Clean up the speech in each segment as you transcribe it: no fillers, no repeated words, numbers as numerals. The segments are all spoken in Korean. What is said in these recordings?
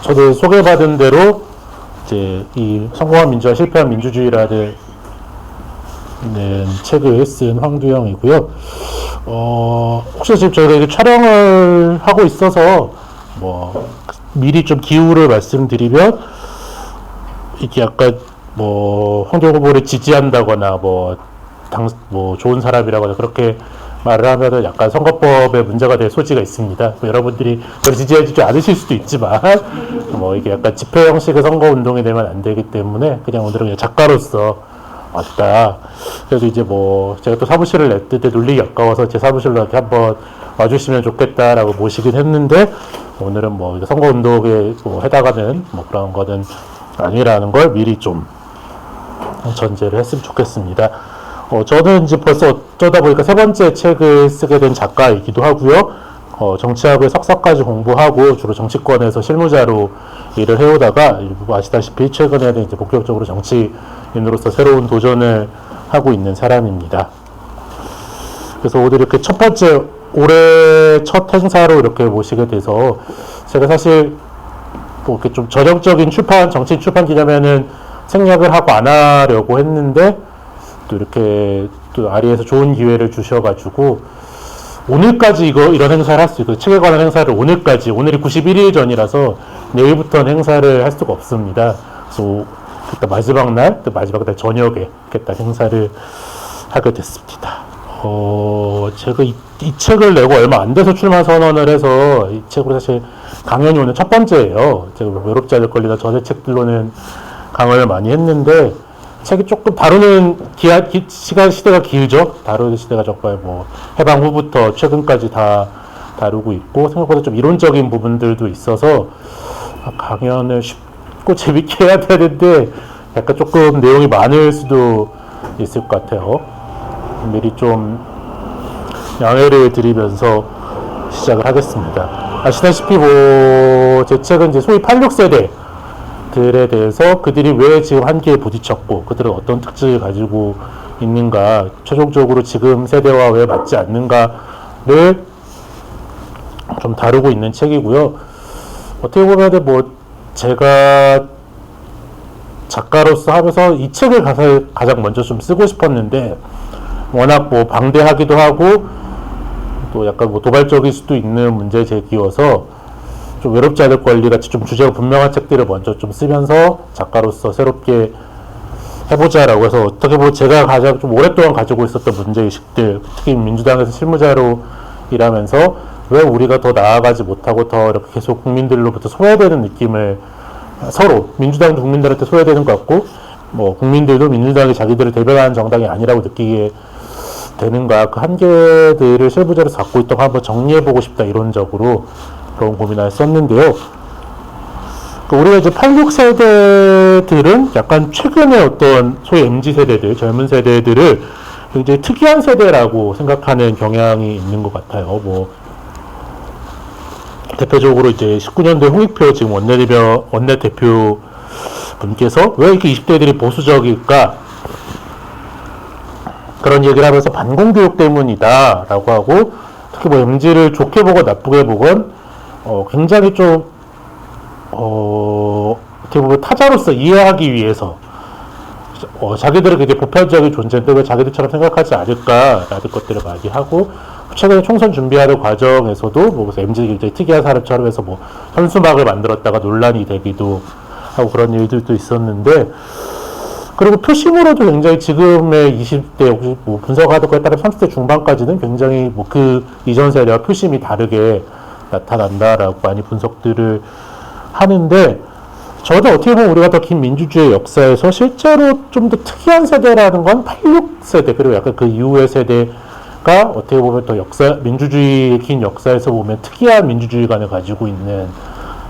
저도 소개받은 대로 이제 이 성공한 민주화, 실패한 민주주의라는 책을 쓴 황두영이고요. 혹시 지금 저희가 촬영을 하고 있어서 뭐 미리 좀 기후를 말씀드리면 이게 약간 뭐 황교안 후보를 지지한다거나 뭐 좋은 사람이라거나 그렇게 말을 하면은 약간 선거법에 문제가 될 소지가 있습니다. 뭐 여러분들이 저를 지지해주지 않으실 수도 있지만 뭐 이게 약간 집회 형식의 선거 운동이 되면 안 되기 때문에 그냥 오늘은 그냥 작가로서 왔다. 그래서 이제 뭐 제가 또 사무실을 냈을 때 놀리기 아까워서 제 사무실로 이렇게 한번 와주시면 좋겠다라고 모시긴 했는데 오늘은 뭐 선거 운동에 뭐 해당하는 뭐 그런 거는 아니라는 걸 미리 좀 전제를 했으면 좋겠습니다. 저는 이제 벌써 어쩌다 보니까 세 번째 책을 쓰게 된 작가이기도 하고요. 정치학을 석사까지 공부하고 주로 정치권에서 실무자로 일을 해오다가 아시다시피 최근에는 이제 본격적으로 정치인으로서 새로운 도전을 하고 있는 사람입니다. 그래서 오늘 이렇게 첫 번째 올해 첫 행사로 이렇게 모시게 돼서 제가 사실 뭐 이렇게 좀 전형적인 정치인 출판 기념회는 생략을 하고 안 하려고 했는데 또 이렇게 또 아리에서 좋은 기회를 주셔가지고 오늘까지 이런 행사를 할 수 있고 책에 관한 행사를 오늘이 91일 전이라서 내일부터는 행사를 할 수가 없습니다. 그래서 그때 마지막 날 저녁에 그때 행사를 하게 됐습니다. 제가 이 책을 내고 얼마 안 돼서 출마 선언을 해서 이 책으로 사실 강연이 오늘 첫 번째예요. 제가 외롭지 않을 권리나 전에 책들로는 강연을 많이 했는데 책이 조금 다루는 시대가 길죠. 다루는 시대가 정말 뭐 해방 후부터 최근까지 다 다루고 있고 생각보다 좀 이론적인 부분들도 있어서 강연을 쉽고 재밌게 해야 되는데 약간 조금 내용이 많을 수도 있을 것 같아요. 미리 좀 양해를 드리면서 시작을 하겠습니다. 아시다시피 제 책은 이제 소위 86세대 들에 대해서 그들이 왜 지금 한계에 부딪혔고 그들은 어떤 특징을 가지고 있는가, 최종적으로 지금 세대와 왜 맞지 않는가를 좀 다루고 있는 책이고요. 어떻게 보면 뭐 제가 작가로서 하면서 이 책을 가장 먼저 좀 쓰고 싶었는데 워낙 뭐 방대하기도 하고 또 약간 뭐 도발적일 수도 있는 문제 제기여서 좀 외롭지 않을 권리 같이 좀 주제가 분명한 책들을 먼저 좀 쓰면서 작가로서 새롭게 해보자라고 해서 어떻게 보면 제가 가장 좀 오랫동안 가지고 있었던 문제의식들, 특히 민주당에서 실무자로 일하면서 왜 우리가 더 나아가지 못하고 더 이렇게 계속 국민들로부터 소외되는 느낌을 서로 민주당도 국민들한테 소외되는 것 같고 뭐 국민들도 민주당이 자기들을 대변하는 정당이 아니라고 느끼게 되는가, 그 한계들을 실무자로서 갖고 있던 거 한번 정리해보고 싶다 이론적으로 그런 고민을 썼는데요. 우리가 이제 86세대들은 약간 최근에 어떤 소위 MZ세대들, 젊은 세대들을 굉장히 특이한 세대라고 생각하는 경향이 있는 것 같아요. 뭐, 대표적으로 이제 19년도에 홍익표 지금 원내대표 분께서 왜 이렇게 20대들이 보수적일까? 그런 얘기를 하면서 반공교육 때문이다 라고 하고 특히 뭐 MZ를 좋게 보건 나쁘게 보건 굉장히 좀, 어떻게 보면 타자로서 이해하기 위해서, 자기들은 굉장히 보편적인 존재인데 왜 자기들처럼 생각하지 않을까라는 것들을 많이 하고, 최근에 총선 준비하는 과정에서도, 뭐, 그래서 MZ 굉장히 특이한 사람처럼 해서 뭐, 현수막을 만들었다가 논란이 되기도 하고 그런 일들도 있었는데, 그리고 표심으로도 굉장히 지금의 20대, 혹시 뭐 분석하던 거에 따라 30대 중반까지는 굉장히 뭐 그 이전 세대와 표심이 다르게 나타난다라고 많이 분석들을 하는데 저도 어떻게 보면 우리가 더 긴 민주주의 역사에서 실제로 좀 더 특이한 세대라는 건 86세대 그리고 약간 그 이후의 세대가 어떻게 보면 더 민주주의의 긴 역사에서 보면 특이한 민주주의관을 가지고 있는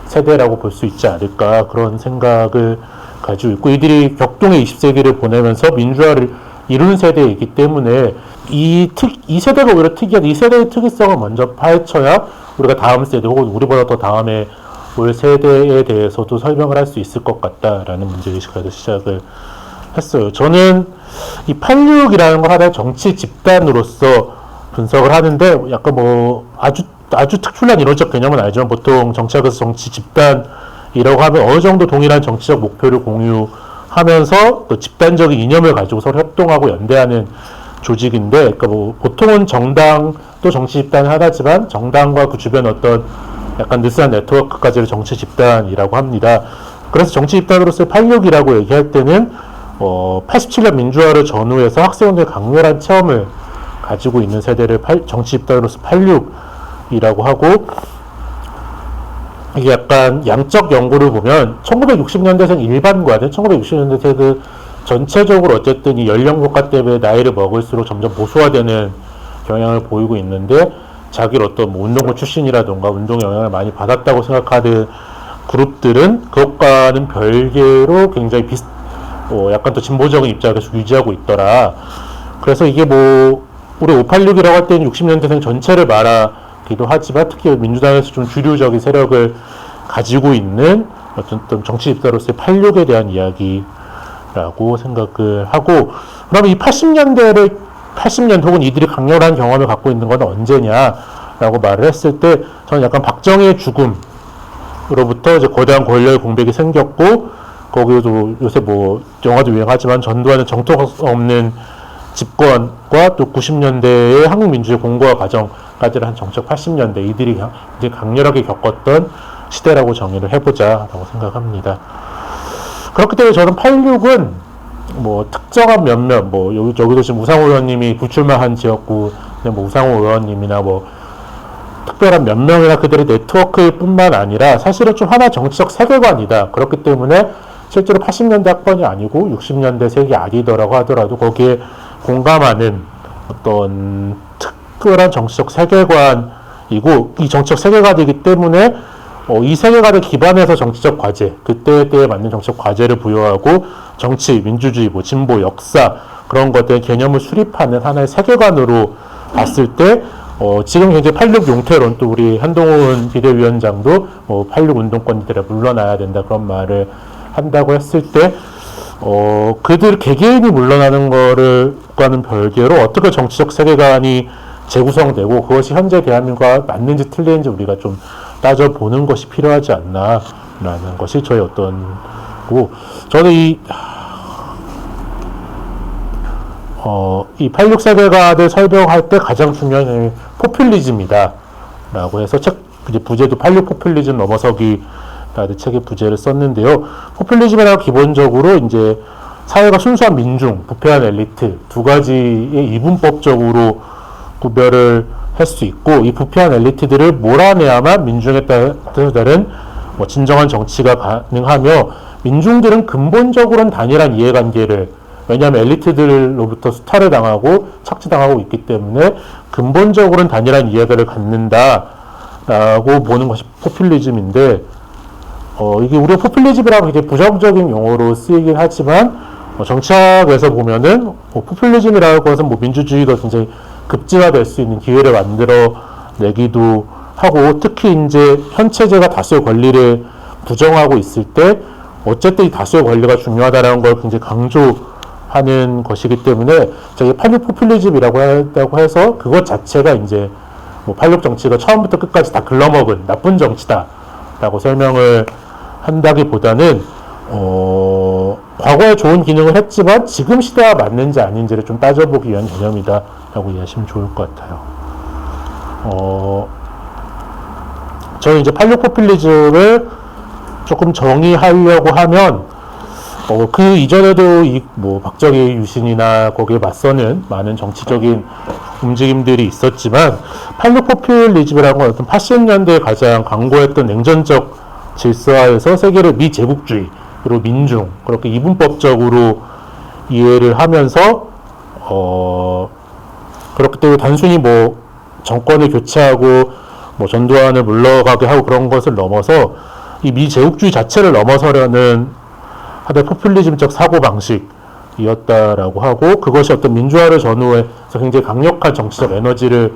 세대라고 볼 수 있지 않을까 그런 생각을 가지고 있고 이들이 격동의 20세기를 보내면서 민주화를 이룬 세대이기 때문에 이 세대가 오히려 특이한 이 세대의 특이성을 먼저 파헤쳐야 우리가 다음 세대 혹은 우리보다 더 다음에 올 세대에 대해서도 설명을 할 수 있을 것 같다라는 문제의식에서 시작을 했어요. 저는 이 86이라는 걸 하나의 정치 집단으로서 분석을 하는데 약간 뭐 아주 특출난 이론적 개념은 아니지만 보통 정치학에서 정치 집단 이라고 하면 어느 정도 동일한 정치적 목표를 공유하면서 또 집단적인 이념을 가지고 서로 협동하고 연대하는 조직인데, 그러니까 뭐 보통은 정당도 정치 집단을 하나지만 정당과 그 주변 어떤 약간 느슨한 네트워크까지를 정치 집단이라고 합니다. 그래서 정치 집단으로서의 86이라고 얘기할 때는 87년 민주화를 전후해서 학생들이 강렬한 체험을 가지고 있는 세대를 정치 집단으로서 86이라고 하고, 이게 약간 양적 연구를 보면 1960년대생 일반과는 1960년대생 그 전체적으로 어쨌든 이 연령 효과 때문에 나이를 먹을수록 점점 보수화되는 경향을 보이고 있는데, 자기를 어떤 뭐 운동부 출신이라던가 운동에 영향을 많이 받았다고 생각하는 그룹들은 그것과는 별개로 굉장히 약간 더 진보적인 입장을 계속 유지하고 있더라. 그래서 이게 뭐 우리 586이라고 할 때는 60년대생 전체를 말하기도 하지만 특히 민주당에서 좀 주류적인 세력을 가지고 있는 어떤 정치 집단으로서의 86에 대한 이야기라고 생각을 하고, 그러면 이 80년 혹은 이들이 강렬한 경험을 갖고 있는 건 언제냐라고 말을 했을 때, 저는 약간 박정희의 죽음으로부터 이제 거대한 권력의 공백이 생겼고, 거기에도 요새 뭐 영화도 유행하지만 전두환의 정통 없는 집권과 또 90년대의 한국 민주주의 공고화 과정까지를 한 정책 80년대, 이들이 이제 강렬하게 겪었던 시대라고 정의를 해보자라고 생각합니다. 그렇기 때문에 저는 86은 뭐 특정한 몇몇, 뭐 여기도 지금 우상호 의원님이 불출마한 지역구, 뭐 우상호 의원님이나 뭐 특별한 몇 명이나 그들의 네트워크일 뿐만 아니라 사실은 좀 하나 정치적 세계관이다. 그렇기 때문에 실제로 80년대 학번이 아니고 60년대 세기 아니더라고 하더라도 거기에 공감하는 어떤 특별한 정치적 세계관이고, 이 정치적 세계관이기 때문에 이 세계관을 기반해서 정치적 과제, 그때에 맞는 정치적 과제를 부여하고 정치, 민주주의, 뭐 진보, 역사 그런 것들의 개념을 수립하는 하나의 세계관으로 봤을 때 지금 현재 86 용태론, 또 우리 한동훈 비대위원장도 86 운동권들에 물러나야 된다 그런 말을 한다고 했을 때 그들 개개인이 물러나는 거를과는 별개로 어떻게 정치적 세계관이 재구성되고 그것이 현재 대한민국과 맞는지 틀린지 우리가 좀 따져보는 것이 필요하지 않나라는 것이 저의 어떤 거고, 저는 이 86 세계관을 설명할 때 가장 중요한 게 포퓰리즘이다 라고 해서 이제 부제도 86 포퓰리즘 넘어서기 라는 책의 부제를 썼는데요. 포퓰리즘이라고 기본적으로 이제 사회가 순수한 민중, 부패한 엘리트 두 가지의 이분법적으로 구별을 할 수 있고, 이 부패한 엘리트들을 몰아내야만 민중에 따른 뭐 진정한 정치가 가능하며, 민중들은 근본적으로는 단일한 이해관계를, 왜냐하면 엘리트들로부터 수탈을 당하고 착취당하고 있기 때문에 근본적으로는 단일한 이해관계를 갖는다라고 보는 것이 포퓰리즘인데, 이게 우리가 포퓰리즘이라고 굉장히 부정적인 용어로 쓰이긴 하지만, 정치학에서 보면은, 포퓰리즘이라는 것은 민주주의가 굉장히 급진화될 수 있는 기회를 만들어 내기도 하고, 특히 이제 현 체제가 다수의 권리를 부정하고 있을 때, 어쨌든 이 다수의 권리가 중요하다는 걸 굉장히 강조하는 것이기 때문에, 저기 86 포퓰리즘이라고 한다고 해서 그것 자체가 이제 86 정치가 처음부터 끝까지 다 글러먹은 나쁜 정치다라고 설명을 한다기보다는 과거에 좋은 기능을 했지만 지금 시대와 맞는지 아닌지를 좀 따져보기 위한 개념이다 라고 이해하시면 좋을 것 같아요. 저는 이제 86 포퓰리즘을 조금 정의하려고 하면 그 이전에도 박정희 유신이나 거기에 맞서는 많은 정치적인 움직임들이 있었지만, 86 포퓰리즘이라는 건 어떤 80년대에 가장 강고했던 냉전적 질서하에서 세계를 미제국주의 그리고 민중 그렇게 이분법적으로 이해를 하면서 그렇기 때문에 단순히 정권을 교체하고 전두환을 물러가게 하고 그런 것을 넘어서 이 미제국주의 자체를 넘어서려는 하나의 포퓰리즘적 사고방식이었다라고 하고, 그것이 어떤 민주화를 전후해서 굉장히 강력한 정치적 에너지를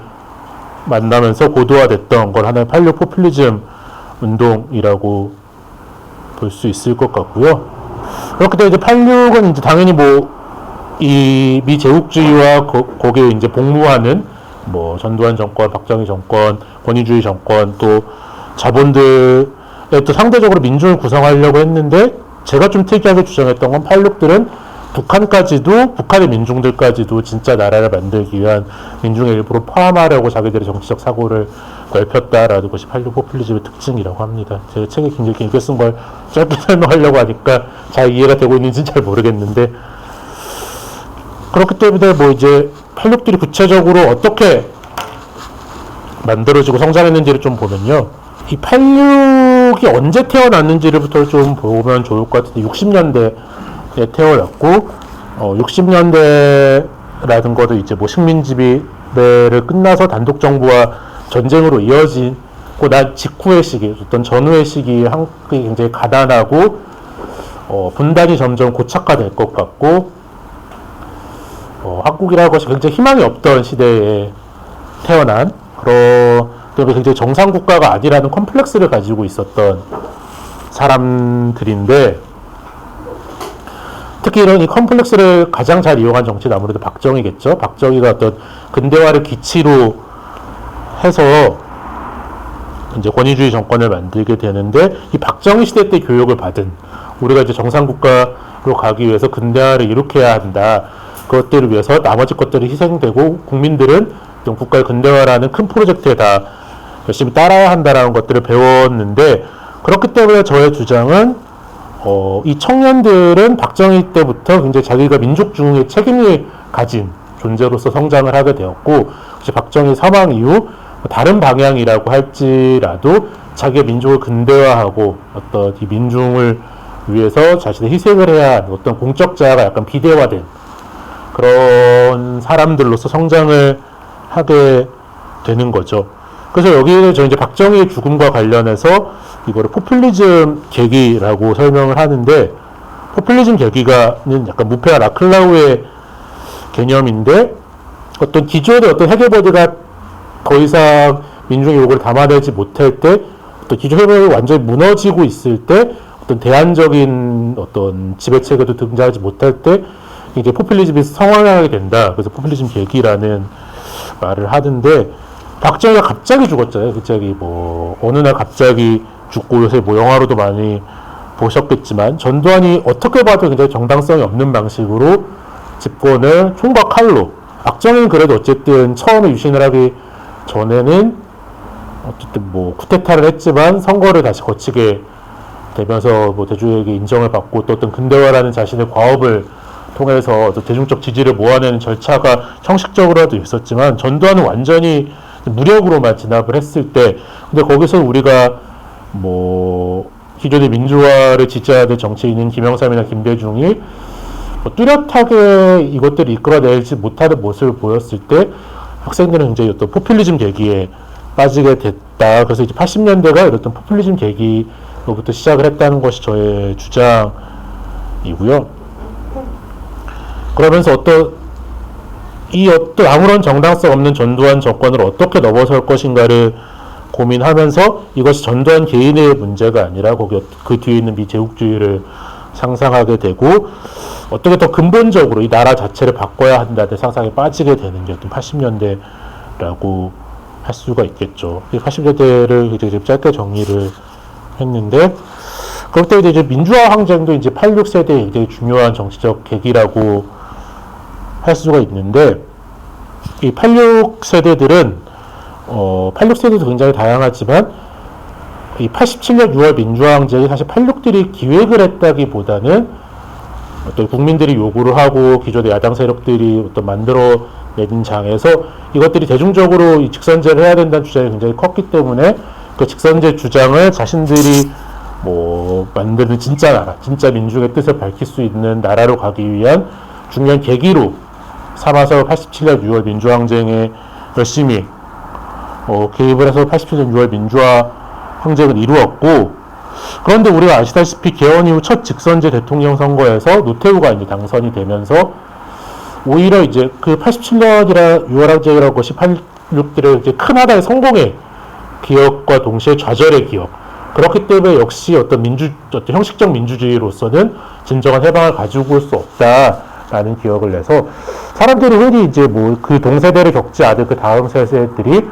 만나면서 고도화됐던 걸 하나의 86 포퓰리즘 운동이라고 볼 수 있을 것 같고요. 그렇기 때문에 이제 86은 이제 당연히 이 미제국주의와 거기에 이제 복무하는 전두환 정권, 박정희 정권, 권위주의 정권, 또 자본들의 또 상대적으로 민중을 구성하려고 했는데 제가 좀 특이하게 주장했던 건 86들은 북한의 민중들까지도 진짜 나라를 만들기 위한 민중의 일부로 포함하려고 자기들의 정치적 사고를 넓혔다라는 것이 86 포퓰리즘의 특징이라고 합니다. 제가 책에 굉장히 길게 쓴 걸 짧게 설명하려고 하니까 잘 이해가 되고 있는지는 잘 모르겠는데, 그렇기 때문에 뭐 이제 86들이 구체적으로 어떻게 만들어지고 성장했는지를 좀 보면요, 이 86이 언제 태어났는지부터 좀 보면 좋을 것 같은데, 60년대에 태어났고, 60년대라는 것도 이제 뭐 식민지배를 끝나서 단독 정부와 전쟁으로 이어지고 난 직후의 시기, 어떤 전후의 시기에 한국이 굉장히 가난하고 분단이 점점 고착화될 것 같고, 한국이라는 것이 굉장히 희망이 없던 시대에 태어난, 그런 굉장히 정상 국가가 아니라는 컴플렉스를 가지고 있었던 사람들인데, 특히 이런 이 컴플렉스를 가장 잘 이용한 정치는 아무래도 박정희겠죠. 박정희가 어떤 근대화를 기치로 해서 이제 권위주의 정권을 만들게 되는데, 이 박정희 시대 때 교육을 받은, 우리가 이제 정상 국가로 가기 위해서 근대화를 일으켜야 한다, 그것들을 위해서 나머지 것들이 희생되고 국민들은 국가의 근대화라는 큰 프로젝트에 다 열심히 따라야 한다라는 것들을 배웠는데, 그렇기 때문에 저의 주장은 이 청년들은 박정희 때부터 굉장히 자기가 민족 중의 책임을 가진 존재로서 성장을 하게 되었고, 박정희 사망 이후 다른 방향이라고 할지라도 자기의 민족을 근대화하고 어떤 이 민중을 위해서 자신의 희생을 해야 하는 어떤 공적 자아가 약간 비대화된 그런 사람들로서 성장을 하게 되는 거죠. 그래서 여기에 저 이제 박정희의 죽음과 관련해서 이거를 포퓰리즘 계기라고 설명을 하는데, 포퓰리즘 계기가는 약간 무페와 라클라우의 개념인데, 어떤 기존의 어떤 해결보드가 더 이상 민중의 요구를 담아내지 못할 때, 어떤 기존 해결이 완전히 무너지고 있을 때, 어떤 대안적인 어떤 지배체계도 등장하지 못할 때, 이제 포퓰리즘이 성황하게 된다. 그래서 포퓰리즘 계기라는 말을 하는데, 박정희가 갑자기 죽었잖아요. 갑자기 뭐 어느 날 갑자기 죽고, 요새 뭐 영화로도 많이 보셨겠지만 전두환이 어떻게 봐도 굉장히 정당성이 없는 방식으로 집권을 총과 칼로, 박정희는 그래도 어쨌든 처음에 유신을 하기 전에는 어쨌든 뭐 쿠데타를 했지만 선거를 다시 거치게 되면서 뭐 대중에게 인정을 받고, 또 어떤 근대화라는 자신의 과업을 통해서 또 대중적 지지를 모아내는 절차가 형식적으로라도 있었지만, 전두환은 완전히 무력으로만 진압을 했을 때, 근데 거기서 우리가 뭐 기존의 민주화를 지지하는 정치인인 김영삼이나 김대중이 뭐 뚜렷하게 이것들을 이끌어내지 못하는 모습을 보였을 때, 학생들은 굉장히 어떤 포퓰리즘 계기에 빠지게 됐다. 그래서 이제 80년대가 이런 포퓰리즘 계기로부터 시작을 했다는 것이 저의 주장이고요. 그러면서 어떤 아무런 정당성 없는 전두환 정권을 어떻게 넘어설 것인가를 고민하면서, 이것이 전두환 개인의 문제가 아니라 거기 그 뒤에 있는 미제국주의를 상상하게 되고, 어떻게 더 근본적으로 이 나라 자체를 바꿔야 한다는 상상에 빠지게 되는 게 어떤 80년대라고 할 수가 있겠죠. 80년대를 이제 짧게 정리를 했는데, 그때 이제 민주화 항쟁도 이제 86세대의 굉장히 중요한 정치적 계기라고 할 수가 있는데, 이 86세대들은 86세대도 굉장히 다양하지만, 이 87년 6월 민주화 항쟁이 사실 86들이 기획을 했다기보다는 어떤 국민들이 요구를 하고 기존의 야당 세력들이 어떤 만들어내는 장에서 이것들이 대중적으로 이 직선제를 해야 된다는 주장이 굉장히 컸기 때문에, 그 직선제 주장을 자신들이 뭐 만드는 진짜 나라, 진짜 민중의 뜻을 밝힐 수 있는 나라로 가기 위한 중요한 계기로 삼아서 87년 6월 민주항쟁에 열심히 개입을 해서 87년 6월 민주화 항쟁을 이루었고, 그런데 우리가 아시다시피 개헌 이후 첫 직선제 대통령 선거에서 노태우가 이제 당선이 되면서, 오히려 이제 그 87년이라 6월 항쟁이라는 것이 86들의 이제 큰 하나의 성공의 기억과 동시에 좌절의 기억, 그렇기 때문에 역시 어떤 형식적 민주주의로서는 진정한 해방을 가지고 올 수 없다라는 기억을 내서, 사람들이 흔히 이제 뭐 그 동세대를 겪지 않은 그 다음 세대들이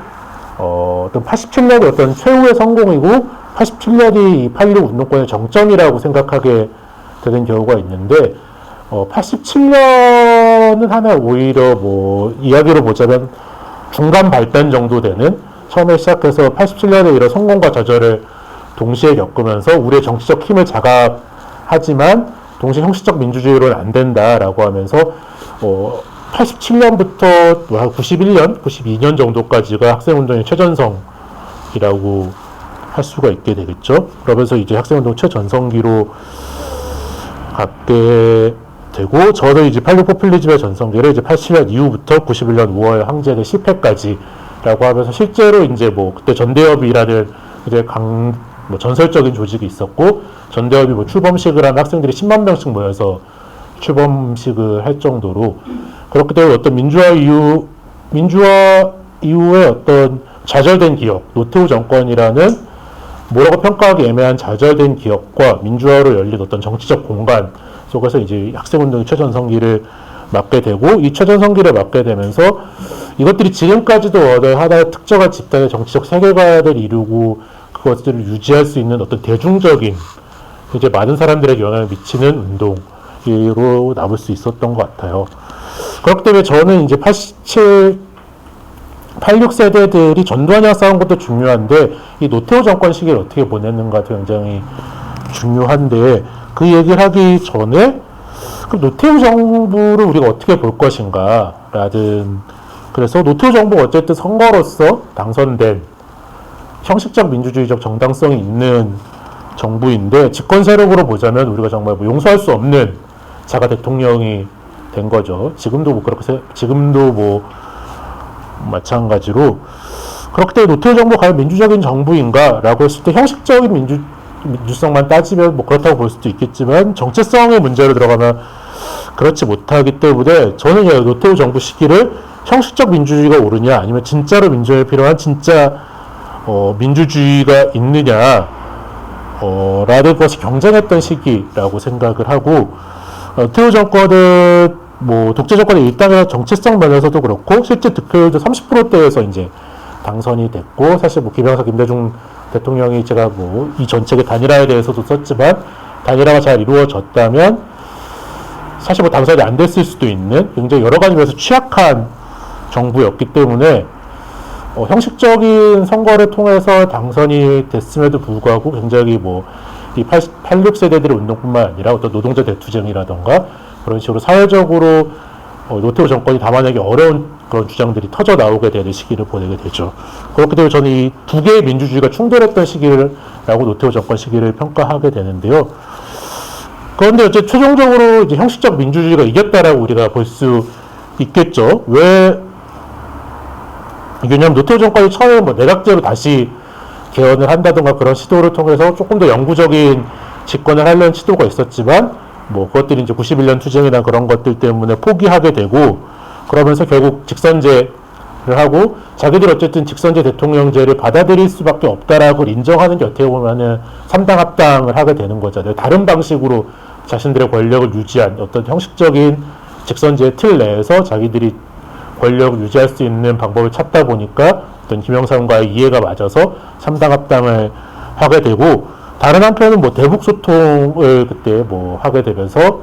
어떤 87년이 어떤 최후의 성공이고 87년이 8.16 운동권의 정점이라고 생각하게 되는 경우가 있는데, 87년은 하나 오히려 뭐 이야기로 보자면 중간 발단 정도 되는, 처음에 시작해서 87년에 이런 성공과 좌절을 동시에 겪으면서 우리의 정치적 힘을 자각하지만 동시에 형식적 민주주의로는 안 된다라고 하면서 87년부터 91년, 92년 정도까지가 학생운동의 최전성이라고 할 수가 있게 되겠죠. 그러면서 이제 학생운동 최전성기로 갖게 되고, 저는 이제 86 포퓰리즘의 전성기를 이제 87년 이후부터 91년 5월 항쟁의 실패까지라고 하면서, 실제로 이제 뭐 그때 전대협이라는 이제 뭐 전설적인 조직이 있었고, 전대협이 뭐 출범식을 하면 학생들이 10만 명씩 모여서 출범식을 할 정도로, 그렇기 때문에 어떤 민주화 이후의 어떤 좌절된 기억, 노태우 정권이라는 뭐라고 평가하기 애매한 좌절된 기억과 민주화로 열린 어떤 정치적 공간 속에서 이제 학생운동의 최전성기를 맞게 되고, 이 최전성기를 맞게 되면서 이것들이 지금까지도 어떤 하나의 특정한 집단의 정치적 세계관을 이루고 그것들을 유지할 수 있는 어떤 대중적인, 이제 많은 사람들에게 영향을 미치는 운동으로 남을 수 있었던 것 같아요. 그렇기 때문에 저는 이제 86 세대들이 전두환이랑 싸운 것도 중요한데, 이 노태우 정권 시기를 어떻게 보냈는가도 굉장히 중요한데, 그 얘기를 하기 전에 그럼 노태우 정부를 우리가 어떻게 볼 것인가 라든, 그래서 노태우 정부가 어쨌든 선거로서 당선된 형식적 민주주의적 정당성이 있는 정부인데, 집권 세력으로 보자면 우리가 정말 뭐 용서할 수 없는 자가 대통령이 된 거죠. 지금도 뭐 그렇게 지금도 뭐 마찬가지로. 그렇기 때문에 노태우 정부가 과연 민주적인 정부인가라고 했을 때, 형식적인 민주성만 따지면 뭐 그렇다고 볼 수도 있겠지만, 정체성의 문제로 들어가면 그렇지 못하기 때문에, 저는 노태우 정부 시기를 형식적 민주주의가 오르냐, 아니면 진짜로 민주화에 필요한 진짜 민주주의가 있느냐 라는 것이 경쟁했던 시기라고 생각을 하고, 노태우 정권은 뭐 독재 정권의 일당이나 정체성 면에서도 그렇고, 실제 득표율도 30%대에서 이제 당선이 됐고, 사실 뭐 김영삼, 김대중 대통령이 제가 뭐 이 정책의 단일화에 대해서도 썼지만, 단일화가 잘 이루어졌다면 사실 뭐 당선이 안 됐을 수도 있는 굉장히 여러 가지 면에서 취약한 정부였기 때문에, 형식적인 선거를 통해서 당선이 됐음에도 불구하고 굉장히 뭐 이 86 세대들의 운동뿐만 아니라 어떤 노동자 대투쟁이라던가 그런 식으로 사회적으로 노태우 정권이 담아내기 어려운 그런 주장들이 터져 나오게 되는 시기를 보내게 되죠. 그렇기 때문에 저는 이 두 개의 민주주의가 충돌했던 시기라고 노태우 정권 시기를 평가하게 되는데요. 그런데 어쨌든 최종적으로 이제 형식적 민주주의가 이겼다라고 우리가 볼 수 있겠죠. 왜냐하면 노태우 정권이 처음에 뭐 내각제로 다시 개헌을 한다든가 그런 시도를 통해서 조금 더 영구적인 집권을 하려는 시도가 있었지만, 뭐 그것들이 이제 91년 투쟁이나 그런 것들 때문에 포기하게 되고, 그러면서 결국 직선제를 하고, 자기들 어쨌든 직선제 대통령제를 받아들일 수밖에 없다라고 인정하는 게 어떻게 보면은 3당 합당을 하게 되는 거잖아요. 다른 방식으로 자신들의 권력을 유지한 어떤 형식적인 직선제의 틀 내에서 자기들이 권력을 유지할 수 있는 방법을 찾다 보니까 어떤 김영삼과의 이해가 맞아서 3당 합당을 하게 되고, 다른 한편은 뭐 대북 소통을 그때 뭐 하게 되면서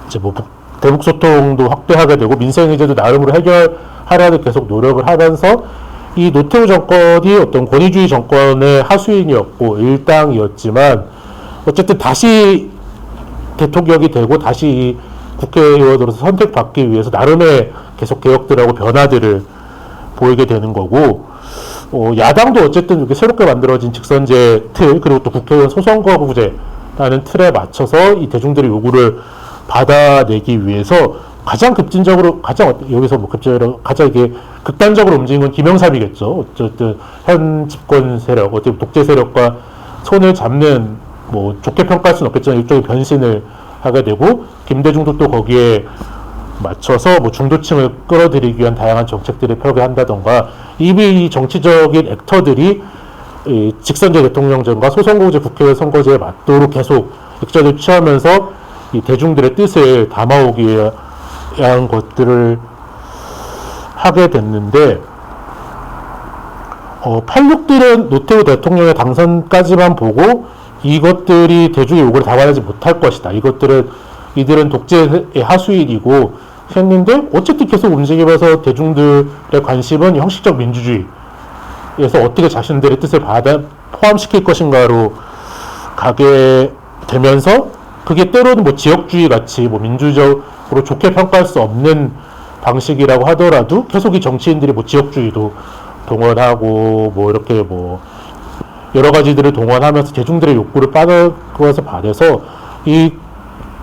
이제 뭐 대북 소통도 확대하게 되고, 민생 이제도 나름으로 해결하려는 계속 노력을 하면서, 이 노태우 정권이 어떤 권위주의 정권의 하수인이었고 일당이었지만, 어쨌든 다시 대통령이 되고 다시 이 국회의원으로서 선택받기 위해서 나름의 계속 개혁들하고 변화들을 보이게 되는 거고, 야당도 어쨌든 이렇게 새롭게 만들어진 직선제 틀, 그리고 또 국회의원 소선거구제라는 틀에 맞춰서 이 대중들의 요구를 받아내기 위해서 가장 급진적으로, 여기서 뭐 급진적으로 가장 이게 극단적으로 움직인 건 김영삼이겠죠. 어쨌든 현 집권 세력, 어쨌든 독재 세력과 손을 잡는, 뭐 좋게 평가할 수는 없겠지만 일종의 변신을 하게 되고, 김대중도 또 거기에 맞춰서 뭐 중도층을 끌어들이기 위한 다양한 정책들을 펼게한다던가, 이미 이 정치적인 액터들이 이 직선제 대통령제과 소선거구제 국회의원 선거제에 맞도록 계속 액션을 취하면서 이 대중들의 뜻을 담아오기 위한 것들을 하게 됐는데, 86들은 노태우 대통령의 당선까지만 보고 이것들이 대중의 요구를 담아내지 못할 것이다. 이들은 독재의 하수인이고 했는데 어쨌든 계속 움직이면서 대중들의 관심은 형식적 민주주의에서 어떻게 자신들의 뜻을 포함시킬 것인가로 가게 되면서 그게 때로는 뭐 지역주의 같이 뭐 민주적으로 좋게 평가할 수 없는 방식이라고 하더라도 계속 이 정치인들이 뭐 지역주의도 동원하고 뭐 이렇게 뭐 여러 가지들을 동원하면서 대중들의 욕구를 빠져서 받아서 이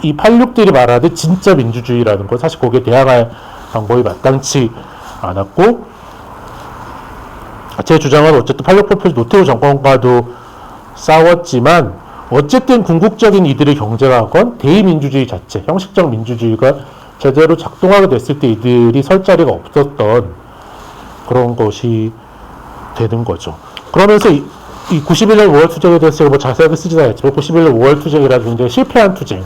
86들이 말하듯 진짜 민주주의라는 건 사실 거기에 대항할 방법이 마땅치 않았고, 제 주장은 어쨌든 86 노태우 정권과도 싸웠지만 어쨌든 궁극적인 이들의 경쟁하건 대의민주주의 자체, 형식적 민주주의가 제대로 작동하게 됐을 때 이들이 설 자리가 없었던 그런 것이 되는 거죠. 그러면서 이 91년 5월 투쟁에 대해서 제가 뭐 자세하게 쓰지는 않았지만 91년 5월 투쟁이라는 굉장히 실패한 투쟁,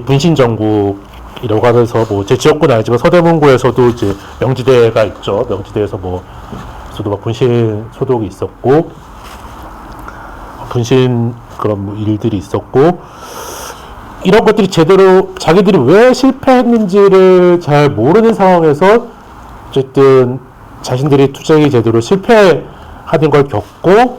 분신정국이라고 하면서 뭐 제 지역구는 아니지만 서대문구에서도 이제 명지대가 있죠. 명지대에서 뭐 저도 막 분신 소독이 있었고 분신 그런 뭐 일들이 있었고, 이런 것들이 제대로 자기들이 왜 실패했는지를 잘 모르는 상황에서 어쨌든 자신들이 투쟁이 제대로 실패하는 걸 겪고,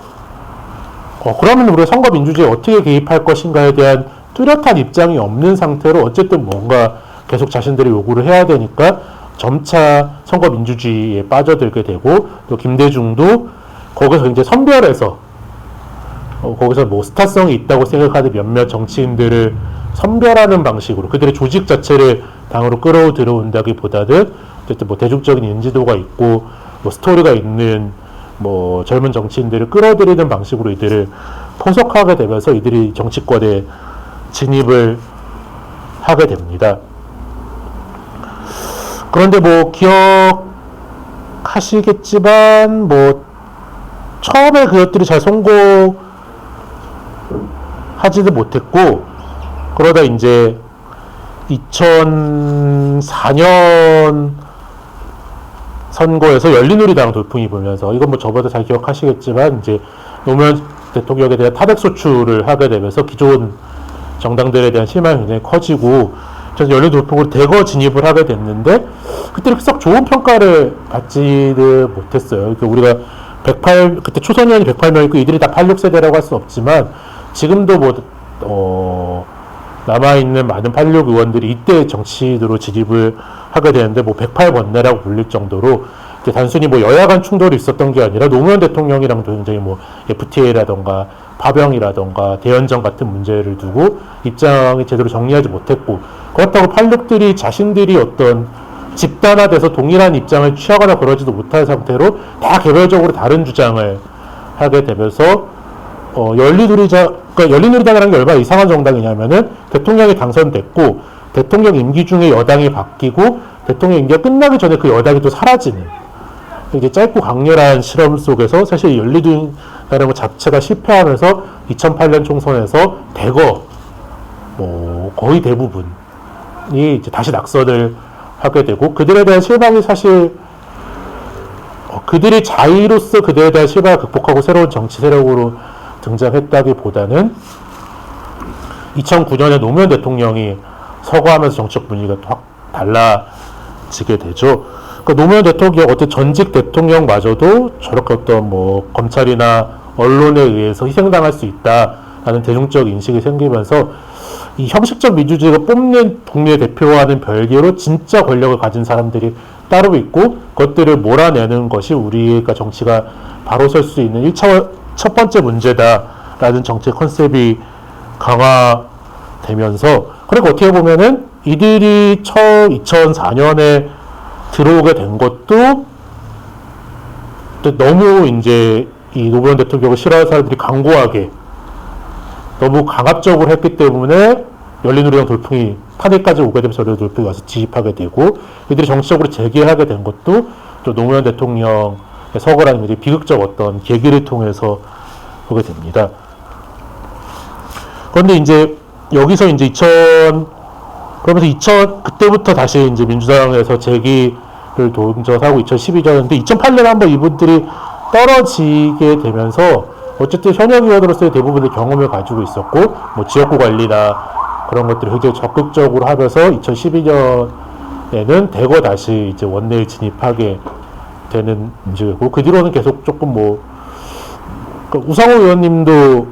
그러면 우리가 선거 민주주의에 어떻게 개입할 것인가에 대한 뚜렷한 입장이 없는 상태로 어쨌든 뭔가 계속 자신들이 요구를 해야 되니까 점차 선거 민주주의에 빠져들게 되고, 또 김대중도 거기서 이제 선별해서 거기서 뭐 스타성이 있다고 생각하는 몇몇 정치인들을 선별하는 방식으로 그들의 조직 자체를 당으로 끌어들여온다기보다는 어쨌든 뭐 대중적인 인지도가 있고 뭐 스토리가 있는 뭐 젊은 정치인들을 끌어들이는 방식으로 이들을 포석하게 되면서 이들이 정치권에 진입을 하게 됩니다. 그런데 뭐 기억하시겠지만 뭐 처음에 그것들이 잘 성공하지도 못했고, 그러다 이제 2004년 선거에서 열린우리당 돌풍이 불면서, 이건 뭐 저보다 잘 기억하시겠지만 이제 노무현 대통령에 대한 타백 소추를 하게 되면서 기존 정당들에 대한 실망이 굉장히 커지고, 그래서 열린 돌풍으로 대거 진입을 하게 됐는데 그때 썩 좋은 평가를 받지는 못했어요. 그러니까 우리가 그때 초선의원이 108명 있고 이들이 다 86세대라고 할 수는 없지만 지금도 뭐 남아있는 많은 86 의원들이 이때 정치인으로 진입을 하게 되는데 뭐 108번뇌라고 불릴 정도로 단순히 뭐 여야 간 충돌이 있었던 게 아니라 노무현 대통령이랑도 굉장히 뭐 FTA라던가 파병이라던가 대연정 같은 문제를 두고 입장이 제대로 정리하지 못했고, 그렇다고 86들이 자신들이 어떤 집단화돼서 동일한 입장을 취하거나 그러지도 못한 상태로 다 개별적으로 다른 주장을 하게 되면서 그러니까 열린우리당이라는 게 얼마나 이상한 정당이냐면은 대통령이 당선됐고 대통령 임기 중에 여당이 바뀌고 대통령 임기가 끝나기 전에 그 여당이 또 사라지는, 이게 짧고 강렬한 실험 속에서 사실 열린우리당이라는 것 자체가 실패하면서 2008년 총선에서 대거 뭐 거의 대부분이 이제 다시 낙선을 하게 되고, 그들에 대한 실망이 사실 그들이 자의로서 그들에 대한 실망을 극복하고 새로운 정치 세력으로 등장했다기보다는 2009년에 노무현 대통령이 서거하면서 정치적 분위기가 확 달라지게 되죠. 그러니까 노무현 대통령 어떤 전직 대통령마저도 저렇게 어떤 뭐 검찰이나 언론에 의해서 희생당할 수 있다라는 대중적 인식이 생기면서 이 형식적 민주주의가 뽑는 국민을 대표하는 별개로 진짜 권력을 가진 사람들이 따로 있고 그것들을 몰아내는 것이 우리가 정치가 바로 설 수 있는 첫 번째 문제다라는 정책 컨셉이 강화되면서, 그리고 어떻게 보면은 이들이 2004년에 들어오게 된 것도 너무 이제 이 노무현 대통령을 싫어하는 사람들이 강고하게 너무 강압적으로 했기 때문에 열린우리당 돌풍이 탄핵까지 오게 되면서 열린 돌풍이 와서 진입하게 되고, 이들이 정치적으로 재개하게 된 것도 또 노무현 대통령의 서거라는 게 비극적 어떤 계기를 통해서 보게 됩니다. 그런데 이제 여기서 이제 그러면서 그때부터 다시 이제 민주당에서 동조하고 2012년인데 2008년에 한번 이분들이 떨어지게 되면서 어쨌든 현역 의원으로서의 대부분의 경험을 가지고 있었고 뭐 지역구 관리나 그런 것들을 굉장히 적극적으로 하면서 2012년에는 대거 다시 이제 원내에 진입하게 되는 문제고 그 뒤로는 계속 조금 뭐 우상호 의원님도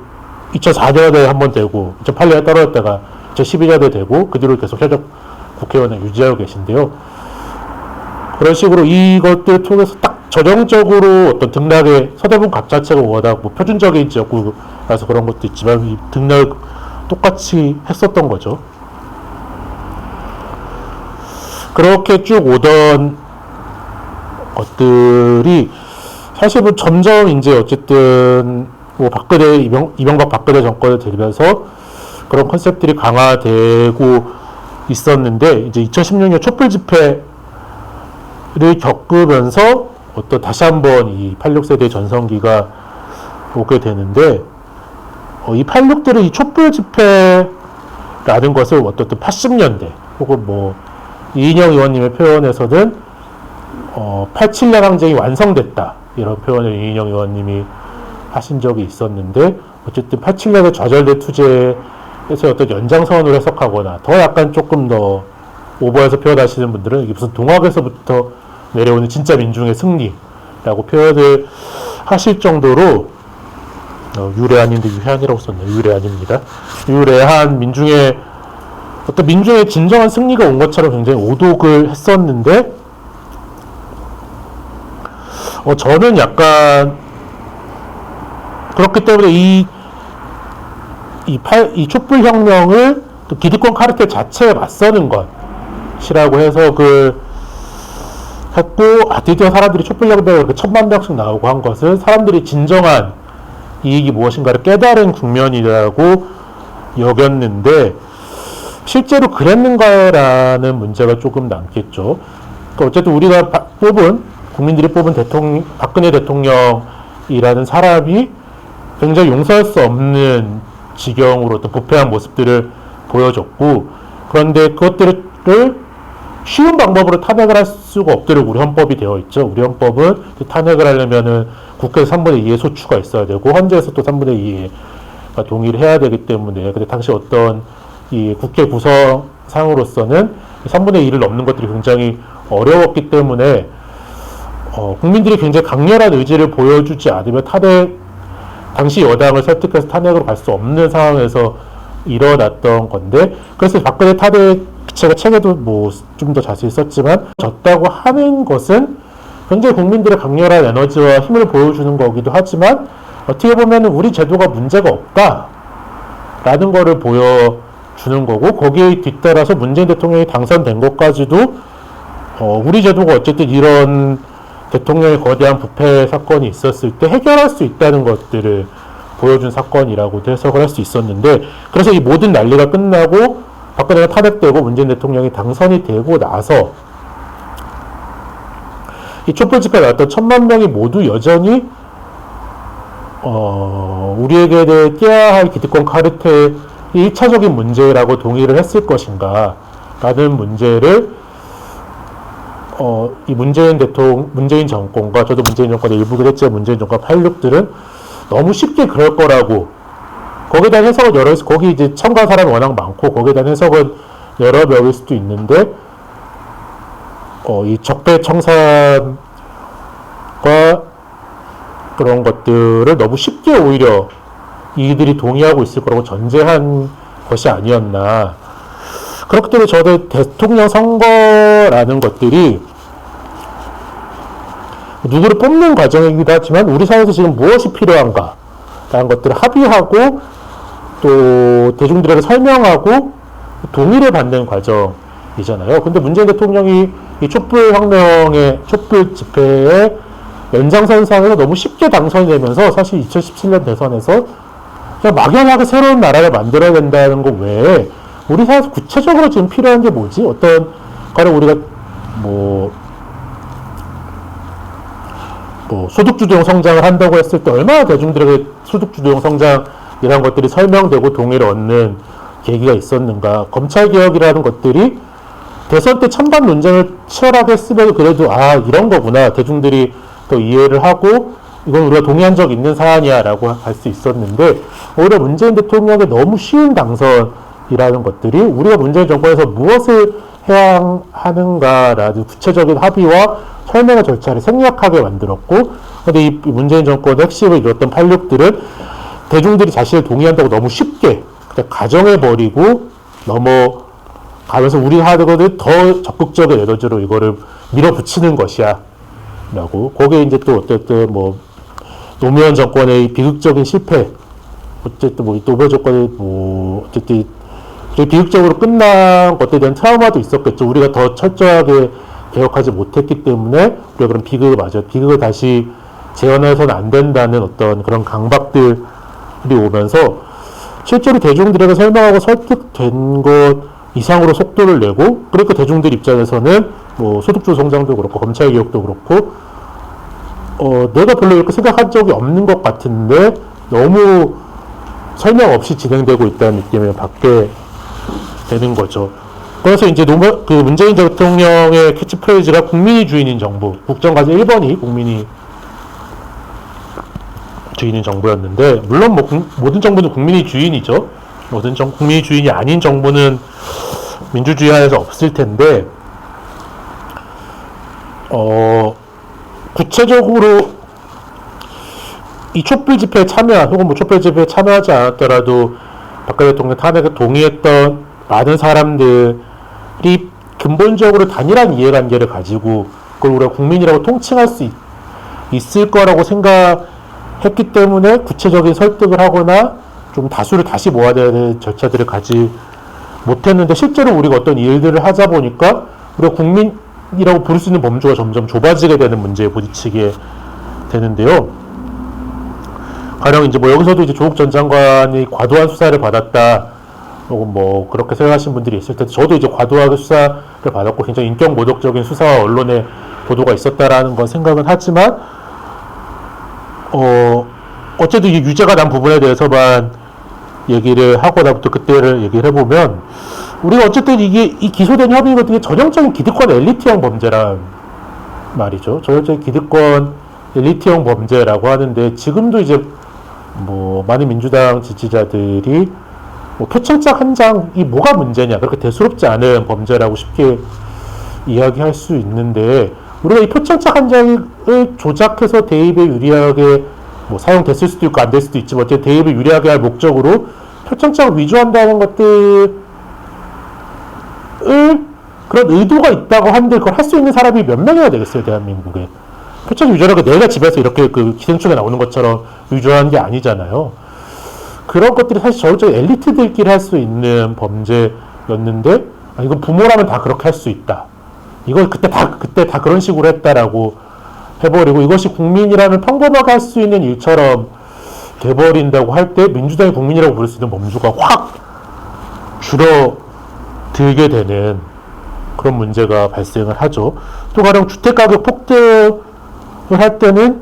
2004년에 한번 되고 2008년에 떨어졌다가 2012년에 되고 그 뒤로 계속 현역 국회의원을 유지하고 계신데요. 그런 식으로 이것들 통해서 딱 전형적으로 어떤 등락의 서대문 각 자체가 워낙 뭐 표준적인 지역구라서 그런 것도 있지만 이 등락을 똑같이 했었던 거죠. 그렇게 쭉 오던 것들이 사실 뭐 점점 이제 어쨌든 뭐 이명박 박근혜 정권을 들면서 그런 컨셉들이 강화되고 있었는데 이제 2016년 촛불 집회를 겪으면서 어떤 다시 한번 이 86세대 전성기가 오게 되는데 이 86들은 이 촛불 집회라는 것을 어떤 80년대 혹은 뭐 이인영 의원님의 표현에서는 87년 항쟁이 완성됐다 이런 표현을 이인영 의원님이 하신 적이 있었는데 어쨌든 87년의 좌절된 투쟁에서 어떤 연장선으로 해석하거나 더 약간 조금 더 오버해서 표현하시는 분들은 이게 무슨 동학에서부터 내려오는 진짜 민중의 승리라고 표현을 하실 정도로 유례한인데 유해한이라고 썼네요. 유례한입니다. 유례한 민중의 어떤 민중의 진정한 승리가 온 것처럼 굉장히 오독을 했었는데 저는 약간 그렇기 때문에 이 촛불혁명을 또 기득권 카르텔 자체에 맞서는 것이라고 해서 했고, 드디어 사람들이 촛불혁명을 1000만 명씩 나오고 한 것은 사람들이 진정한 이익이 무엇인가를 깨달은 국면이라고 여겼는데, 실제로 그랬는가라는 문제가 조금 남겠죠. 그러니까 어쨌든 우리가 국민들이 뽑은 박근혜 대통령이라는 사람이 굉장히 용서할 수 없는 지경으로 어떤 부패한 모습들을 보여줬고, 그런데 그것들을 쉬운 방법으로 탄핵을 할 수가 없도록 우리 헌법이 되어 있죠. 우리 헌법은 탄핵을 하려면은 국회에서 3분의 2의 소추가 있어야 되고, 헌재에서 또 3분의 2가 동의를 해야 되기 때문에, 근데 당시 어떤 이 국회 구성상으로서는 3분의 2를 넘는 것들이 굉장히 어려웠기 때문에, 국민들이 굉장히 강렬한 의지를 보여주지 않으면 당시 여당을 설득해서 탄핵으로 갈 수 없는 상황에서 일어났던 건데, 그래서 박근혜 탄핵 제가 책에도 뭐 좀 더 자세히 썼지만 졌다고 하는 것은 굉장히 국민들의 강렬한 에너지와 힘을 보여주는 거기도 하지만 어떻게 보면 우리 제도가 문제가 없다라는 거를 보여주는 거고, 거기에 뒤따라서 문재인 대통령이 당선된 것까지도 우리 제도가 어쨌든 이런 대통령의 거대한 부패 사건이 있었을 때 해결할 수 있다는 것들을 보여준 사건이라고도 해석을 할 수 있었는데, 그래서 이 모든 난리가 끝나고 박근혜가 탄핵되고 문재인 대통령이 당선이 되고 나서 이 촛불 집회에 나왔던 1000만 명이 모두 여전히 우리에게 대해 떼야 할 기득권 카르텔이 1차적인 문제라고 동의를 했을 것인가 라는 문제를 이 문재인 정권과, 저도 문재인 정권의 일부긴 했지만 문재인 정권 86들은 너무 쉽게 그럴 거라고, 거기에 대한 해석은 거기 이제 참가한 사람이 워낙 많고, 거기에 대한 해석은 여러 명일 수도 있는데, 이 적폐청산과 그런 것들을 너무 쉽게 오히려 이들이 동의하고 있을 거라고 전제한 것이 아니었나. 그렇기 때문에 저도 대통령 선거라는 것들이 누구를 뽑는 과정이기도 하지만 우리 사회에서 지금 무엇이 필요한가 라는 것들을 합의하고 또 대중들에게 설명하고 동의를 받는 과정이잖아요. 근데 문재인 대통령이 이 촛불 집회의 연장선상에서 너무 쉽게 당선이 되면서 사실 2017년 대선에서 그냥 막연하게 새로운 나라를 만들어야 된다는 것 외에 우리 사회에서 구체적으로 지금 필요한 게 뭐지? 어떤 거를 우리가 뭐 소득주도형 성장을 한다고 했을 때 얼마나 대중들에게 소득주도형 성장 이런 것들이 설명되고 동의를 얻는 계기가 있었는가. 검찰개혁이라는 것들이 대선 때 찬반 논쟁을 치열하게 했으면 그래도 이런 거구나 대중들이 더 이해를 하고 이건 우리가 동의한 적 있는 사안이야라고 할 수 있었는데 오히려 문재인 대통령의 너무 쉬운 당선이라는 것들이 우리가 문재인 정권에서 무엇을 해야 하는가라는 구체적인 합의와 설명의 절차를 생략하게 만들었고 근데 이 문재인 정권의 핵심을 이뤘던 86들은 대중들이 자신을 동의한다고 너무 쉽게 가정해버리고 넘어가면서 우리가 하는 것을 더 적극적인 에너지로 이거를 밀어붙이는 것이야 라고 거기에 이제 또 어쨌든 뭐 노무현 정권의 비극적인 실패 어쨌든 뭐 노무현 정권의 뭐 어쨌든 비극적으로 끝난 것에 대한 트라우마도 있었겠죠. 우리가 더 철저하게 개혁하지 못했기 때문에 우리가 그런 비극을 다시 재현해서는 안 된다는 어떤 그런 강박들이 오면서 실제로 대중들에게 설명하고 설득된 것 이상으로 속도를 내고 그러니까 대중들 입장에서는 뭐 소득주 성장도 그렇고 검찰 개혁도 그렇고 내가 별로 이렇게 생각한 적이 없는 것 같은데 너무 설명 없이 진행되고 있다는 느낌을 받게 되는 거죠. 그래서 이제 문재인 대통령의 캐치프레이즈가 국민이 주인인 정부, 국정과제 1번이 국민이 주인인 정부였는데, 물론 뭐 모든 정부는 국민이 주인이죠. 국민이 주인이 아닌 정부는 민주주의 안에서 없을 텐데, 구체적으로 이 촛불 집회에 참여한 혹은 뭐 촛불 집회에 참여하지 않았더라도 박근혜 대통령 탄핵에 동의했던 많은 사람들이 근본적으로 단일한 이해관계를 가지고 그걸 우리가 국민이라고 통칭할 수 있을 거라고 생각했기 때문에 구체적인 설득을 하거나 좀 다수를 다시 모아야 되는 절차들을 가지 못했는데 실제로 우리가 어떤 일들을 하자 보니까 우리가 국민이라고 부를 수 있는 범주가 점점 좁아지게 되는 문제에 부딪히게 되는데요. 가령 이제 뭐 여기서도 이제 조국 전 장관이 과도한 수사를 받았다. 혹은 뭐 그렇게 생각하시는 분들이 있을 텐데 저도 이제 과도하게 수사를 받았고 굉장히 인격 모독적인 수사와 언론의 보도가 있었다라는 건 생각은 하지만 어쨌든 이 유죄가 난 부분에 대해서만 얘기를 하고 나부터 그때를 얘기를 해보면 우리가 어쨌든 이 기소된 혐의 같은 게 전형적인 기득권 엘리트형 범죄란 말이죠. 전형적인 기득권 엘리트형 범죄라고 하는데 지금도 이제 뭐 많은 민주당 지지자들이 뭐 표창장 한 장이 뭐가 문제냐 그렇게 대수롭지 않은 범죄라고 쉽게 이야기할 수 있는데 우리가 이 표창장 한 장을 조작해서 대입에 유리하게 뭐 사용됐을 수도 있고 안 될 수도 있지만 어쨌든 대입에 유리하게 할 목적으로 표창장을 위조한다는 것들을 그런 의도가 있다고 하는데 그걸 할 수 있는 사람이 몇 명이나 되겠어요 대한민국에. 표창장 위조라고 내가 집에서 이렇게 그 기생충에 나오는 것처럼 위조하는 게 아니잖아요. 그런 것들이 사실 저쪽에 엘리트들끼리 할 수 있는 범죄였는데 이건 부모라면 다 그렇게 할 수 있다. 이걸 그때 다 그런 식으로 했다라고 해버리고 이것이 국민이라면 평범하게 할 수 있는 일처럼 돼버린다고 할 때 민주당이 국민이라고 부를 수 있는 범주가 확 줄어들게 되는 그런 문제가 발생을 하죠. 또 가령 주택가격 폭등을 할 때는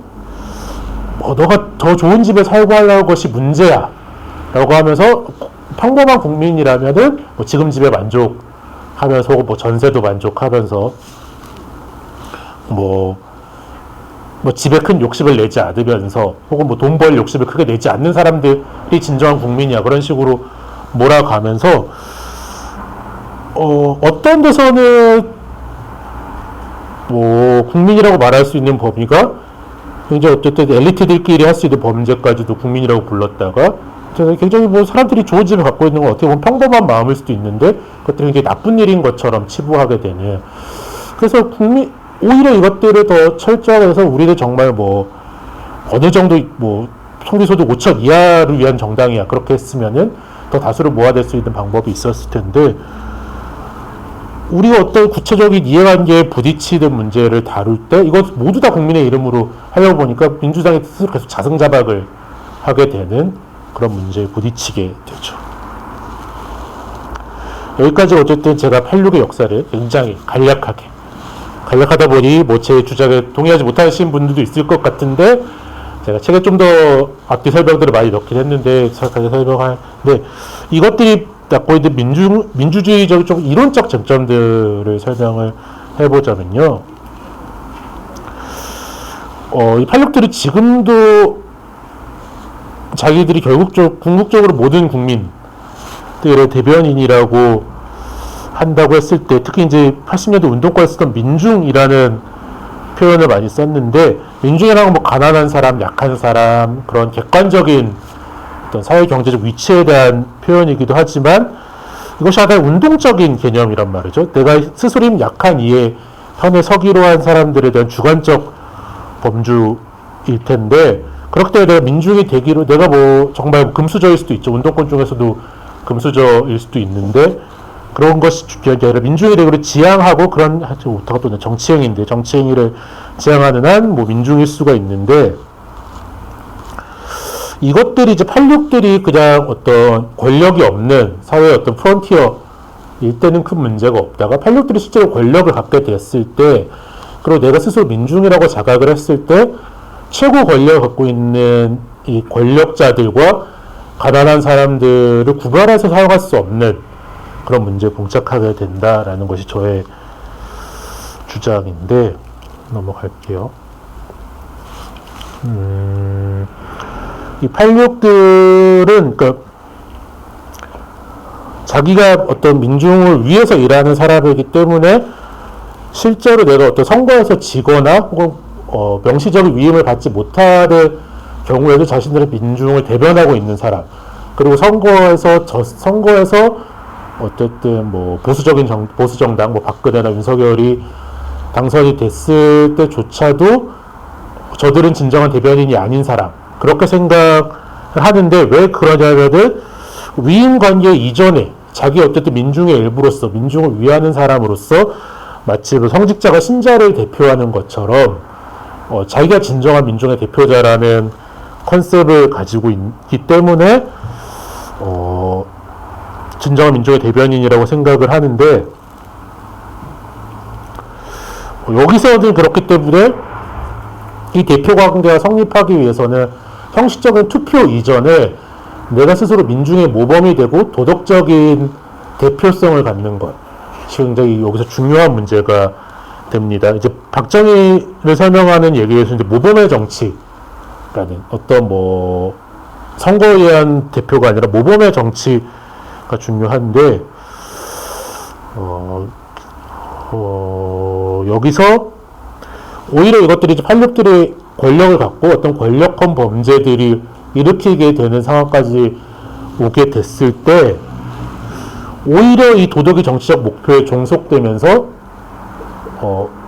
너가 더 좋은 집에 살고 하려는 것이 문제야 라고 하면서 평범한 국민이라면은 뭐 지금 집에 만족하면서 뭐 전세도 만족하면서 뭐 집에 큰 욕심을 내지 않으면서 혹은 뭐 돈 벌 욕심을 크게 내지 않는 사람들이 진정한 국민이야 그런 식으로 몰아가면서 어떤 데서는 뭐 국민이라고 말할 수 있는 범위가 굉장히 어쨌든 엘리트들끼리 할 수 있는 범죄까지도 국민이라고 불렀다가 굉장히 뭐 사람들이 좋은 집을 갖고 있는 건 어떻게 보면 평범한 마음일 수도 있는데 그것들이 굉장히 나쁜 일인 것처럼 치부하게 되는 그래서 오히려 이것들을 더 철저하게 해서 우리는 정말 뭐 어느 정도 뭐 성비소득 5천 이하를 위한 정당이야 그렇게 했으면은 더 다수를 모아낼 수 있는 방법이 있었을 텐데 우리가 어떤 구체적인 이해관계에 부딪히는 문제를 다룰 때 이것 모두 다 국민의 이름으로 하려고 보니까 민주당이 스스로 계속 자승자박을 하게 되는 그런 문제에 부딪히게 되죠. 여기까지 어쨌든 제가 86의 역사를 굉장히 간략하다 보니 뭐 제 주장에 동의하지 못하시는 분들도 있을 것 같은데 제가 책에 좀 더 앞뒤 설명들을 많이 넣긴 했는데 설명하는데 이것들이 갖고 있는 민주주의적 좀 이론적 쟁점들을 설명을 해보자면요. 이 팔육들이 지금도 자기들이 궁극적으로 모든 국민들의 대변인이라고 한다고 했을 때, 특히 이제 80년대 운동권에 쓰던 민중이라는 표현을 많이 썼는데, 민중이라는 뭐 가난한 사람, 약한 사람, 그런 객관적인 어떤 사회 경제적 위치에 대한 표현이기도 하지만, 이것이 하나의 운동적인 개념이란 말이죠. 내가 스스로 약한 이의 편에 서기로 한 사람들에 대한 주관적 범주일 텐데, 그렇기 때문에 내가 민중이 되기로, 내가 뭐 정말 금수저일 수도 있죠. 운동권 중에서도 금수저일 수도 있는데, 그런 것이 중요한 게 아니라 민중이 되기로 지향하고, 그런, 또 정치행위인데, 정치행위를 지향하는 한 뭐 민중일 수가 있는데, 이것들이 이제 86들이 그냥 어떤 권력이 없는 사회의 어떤 프론티어일 때는 큰 문제가 없다가, 86들이 실제로 권력을 갖게 됐을 때, 그리고 내가 스스로 민중이라고 자각을 했을 때, 최고 권력을 갖고 있는 이 권력자들과 가난한 사람들을 구별해서 사용할 수 없는 그런 문제에 봉착하게 된다라는 것이 저의 주장인데, 넘어갈게요. 이 86들은 그러니까 자기가 어떤 민중을 위해서 일하는 사람이기 때문에 실제로 내가 어떤 선거에서 지거나 혹은 명시적인 위임을 받지 못하는 경우에도 자신들의 민중을 대변하고 있는 사람, 그리고 선거에서 어쨌든 뭐 보수 정당 뭐 박근혜나 윤석열이 당선이 됐을 때조차도 저들은 진정한 대변인이 아닌 사람, 그렇게 생각을 하는데, 왜 그러냐면은 위임 관계 이전에 자기 어쨌든 민중의 일부로서, 민중을 위하는 사람으로서 마치 그 성직자가 신자를 대표하는 것처럼 자기가 진정한 민중의 대표자라는 컨셉을 가지고 있기 때문에 진정한 민중의 대변인이라고 생각을 하는데, 여기서는 그렇기 때문에 이 대표 관계가 성립하기 위해서는 형식적인 투표 이전에 내가 스스로 민중의 모범이 되고 도덕적인 대표성을 갖는 것, 굉장히 여기서 중요한 문제가 됩니다. 이제 박정희를 설명하는 얘기에서 이제 모범의 정치라는 어떤 뭐 선거에 의한 대표가 아니라 모범의 정치가 중요한데, 여기서 오히려 이것들이 이제 86들의 권력을 갖고 어떤 권력형 범죄들이 일으키게 되는 상황까지 오게 됐을 때, 오히려 이 도덕이 정치적 목표에 종속되면서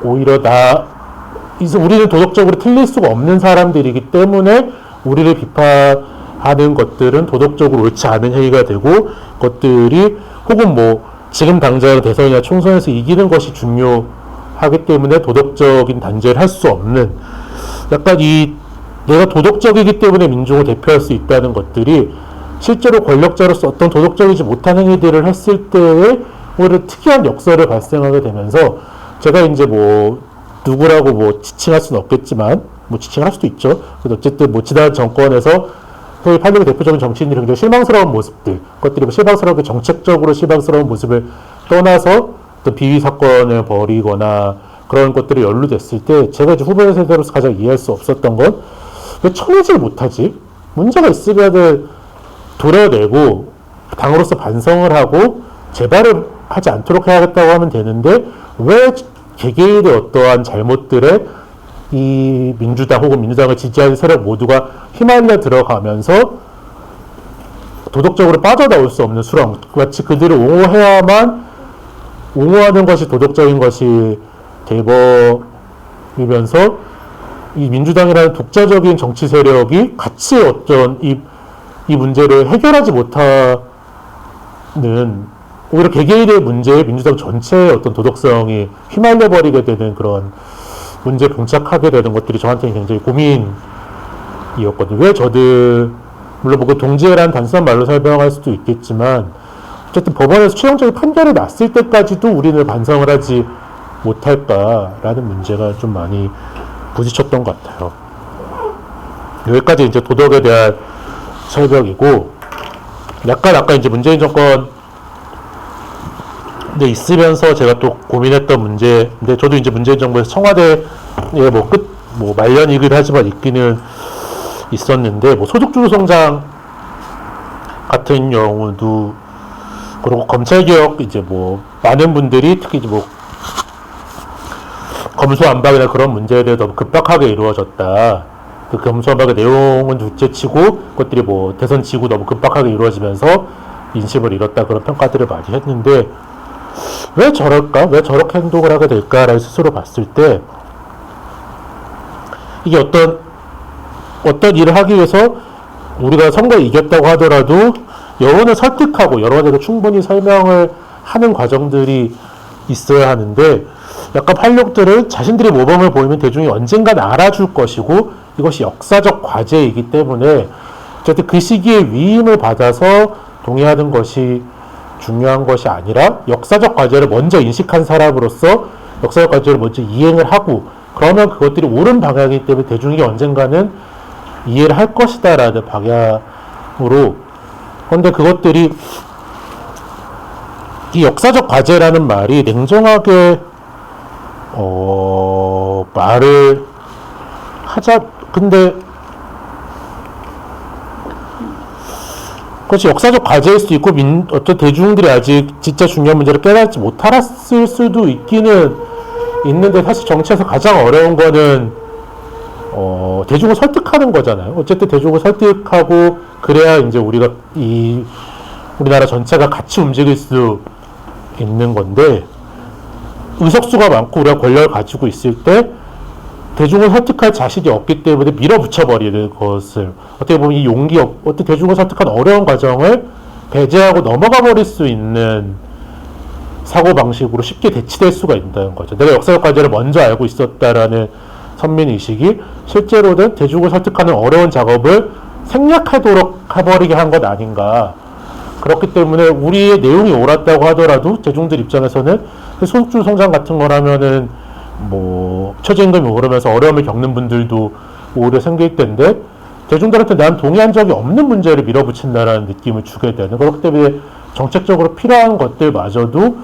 오히려 우리는 도덕적으로 틀릴 수가 없는 사람들이기 때문에 우리를 비판하는 것들은 도덕적으로 옳지 않은 행위가 되고, 것들이 혹은 뭐 지금 당장 대선이나 총선에서 이기는 것이 중요하기 때문에 도덕적인 단죄를 할 수 없는, 약간 내가 도덕적이기 때문에 민중을 대표할 수 있다는 것들이 실제로 권력자로서 어떤 도덕적이지 못한 행위들을 했을 때에 오히려 특이한 역설을 발생하게 되면서, 제가 이제 뭐 누구라고 뭐 지칭할 수는 없겠지만 뭐 지칭할 수도 있죠. 그래서 어쨌든 뭐 지난 정권에서 소위 86의 대표적인 정치인들이 굉장히 실망스러운 모습들, 그것들이 뭐 실망스럽게 정책적으로 실망스러운 모습을 떠나서 또 비위 사건을 벌이거나 그런 것들이 연루됐을 때, 제가 이제 후배 세대로서 가장 이해할 수 없었던 건, 왜 쳐내질 못하지? 문제가 있으면은 도려내고 당으로서 반성을 하고 재발을 하지 않도록 해야겠다고 하면 되는데, 왜 개개인의 어떠한 잘못들에 이 민주당 혹은 민주당을 지지하는 세력 모두가 휘말려 들어가면서 도덕적으로 빠져나올 수 없는 수렁, 마치 그들을 옹호하는 것이 도덕적인 것이 돼버리면서, 이 민주당이라는 독자적인 정치 세력이 같이 어떤 이 문제를 해결하지 못하는, 오히려 개개인의 문제에 민주당 전체의 어떤 도덕성이 휘말려 버리게 되는 그런 문제에 봉착하게 되는 것들이 저한테는 굉장히 고민이었거든요. 왜 저들, 물론 뭐 그 동지애란 단순한 말로 설명할 수도 있겠지만, 어쨌든 법원에서 최종적인 판결이 났을 때까지도 우리는 반성을 하지 못할까라는 문제가 좀 많이 부딪혔던 것 같아요. 여기까지 이제 도덕에 대한 설명이고, 약간 아까 이제 문재인 정권 근데 있으면서 제가 또 고민했던 문제, 근데 저도 이제 문재인 정부에서 청와대에 뭐 말년이기도 하지만 있기는 있었는데, 뭐 소득주도 성장 같은 경우도, 그리고 검찰개혁, 이제 뭐, 많은 분들이 특히 이제 뭐, 검수완박이나 그런 문제에 대해 너무 급박하게 이루어졌다. 그 검수완박의 내용은 둘째치고, 그것들이 뭐, 대선 지구 너무 급박하게 이루어지면서 인심을 잃었다. 그런 평가들을 많이 했는데, 왜 저럴까? 왜 저렇게 행동을 하게 될까라고 스스로 봤을 때, 이게 어떤 일을 하기 위해서 우리가 선거에 이겼다고 하더라도 여론을 설득하고 여론에도 충분히 설명을 하는 과정들이 있어야 하는데, 약간 팔육들은 자신들이 모범을 보이면 대중이 언젠간 알아줄 것이고 이것이 역사적 과제이기 때문에 어쨌든 그 시기에 위임을 받아서 동의하는 것이 중요한 것이 아니라 역사적 과제를 먼저 인식한 사람으로서 역사적 과제를 먼저 이행을 하고, 그러면 그것들이 옳은 방향이기 때문에 대중이 언젠가는 이해를 할 것이다 라는 방향으로. 그런데 그것들이, 이 역사적 과제라는 말이 냉정하게 말을 하자. 근데 그것이 역사적 과제일 수도 있고, 어떤 대중들이 아직 진짜 중요한 문제를 깨닫지 못했을 수도 있기는 있는데, 사실 정치에서 가장 어려운 거는 대중을 설득하는 거잖아요. 어쨌든 대중을 설득하고 그래야 이제 우리나라 전체가 같이 움직일 수 있는 건데, 의석수가 많고 우리가 권력을 가지고 있을 때 대중을 설득할 자신이 없기 때문에 밀어붙여버리는 것을, 어떻게 보면 이 어떤 대중을 설득하는 어려운 과정을 배제하고 넘어가 버릴 수 있는 사고방식으로 쉽게 대치될 수가 있다는 거죠. 내가 역사적 과제를 먼저 알고 있었다라는 선민의식이 실제로는 대중을 설득하는 어려운 작업을 생략하도록 해버리게 한 것 아닌가. 그렇기 때문에 우리의 내용이 옳았다고 하더라도 대중들 입장에서는 소득주도 성장 같은 거라면은 뭐 최저임금이 오르면서 어려움을 겪는 분들도 오히려 생길 텐데, 대중들한테 난 동의한 적이 없는 문제를 밀어붙인다라는 느낌을 주게 되는, 그렇기 때문에 정책적으로 필요한 것들마저도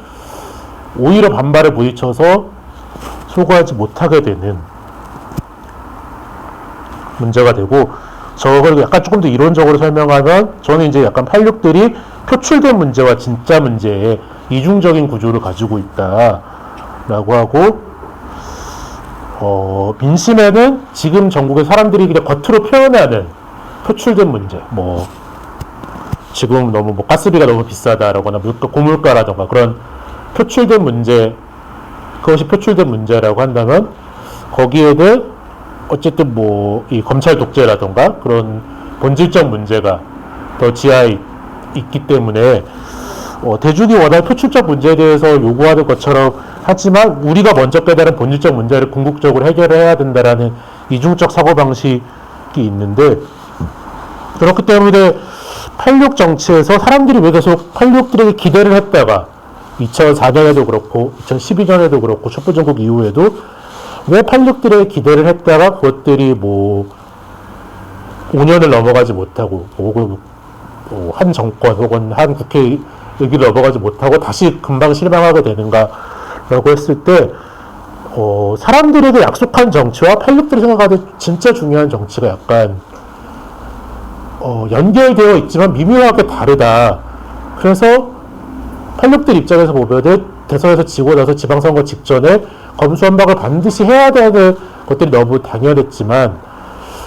오히려 반발을 부딪혀서 소구하지 못하게 되는 문제가 되고, 저걸 약간 조금 더 이론적으로 설명하면, 저는 이제 약간 86들이 표출된 문제와 진짜 문제의 이중적인 구조를 가지고 있다라고 하고, 민심에는 지금 전국의 사람들이 그냥 겉으로 표현하는 표출된 문제, 뭐 지금 너무 뭐 가스비가 너무 비싸다라거나 고물가라던가 그런 표출된 문제, 그것이 표출된 문제라고 한다면, 거기에는 어쨌든 뭐 이 검찰 독재라던가 그런 본질적 문제가 더 지하에 있기 때문에 대중이 워낙 표출적 문제에 대해서 요구하는 것처럼 하지만 우리가 먼저 깨달은 본질적 문제를 궁극적으로 해결해야 된다라는 이중적 사고방식이 있는데, 그렇기 때문에 86 정치에서 사람들이 왜 계속 86들에게 기대를 했다가 2004년에도 그렇고 2012년에도 그렇고 촛불전국 이후에도 왜 86들에게 기대를 했다가 그것들이 뭐 5년을 넘어가지 못하고, 혹은 한 정권 혹은 한 국회 여기를 넘어가지 못하고 다시 금방 실망하게 되는가라고 했을 때, 사람들에게 약속한 정치와 86들이 생각하는 진짜 중요한 정치가 약간 연결되어 있지만 미묘하게 다르다. 그래서 86들 입장에서 보면은 대선에서 지고 나서 지방선거 직전에 검수완박을 반드시 해야 되는 것들이 너무 당연했지만,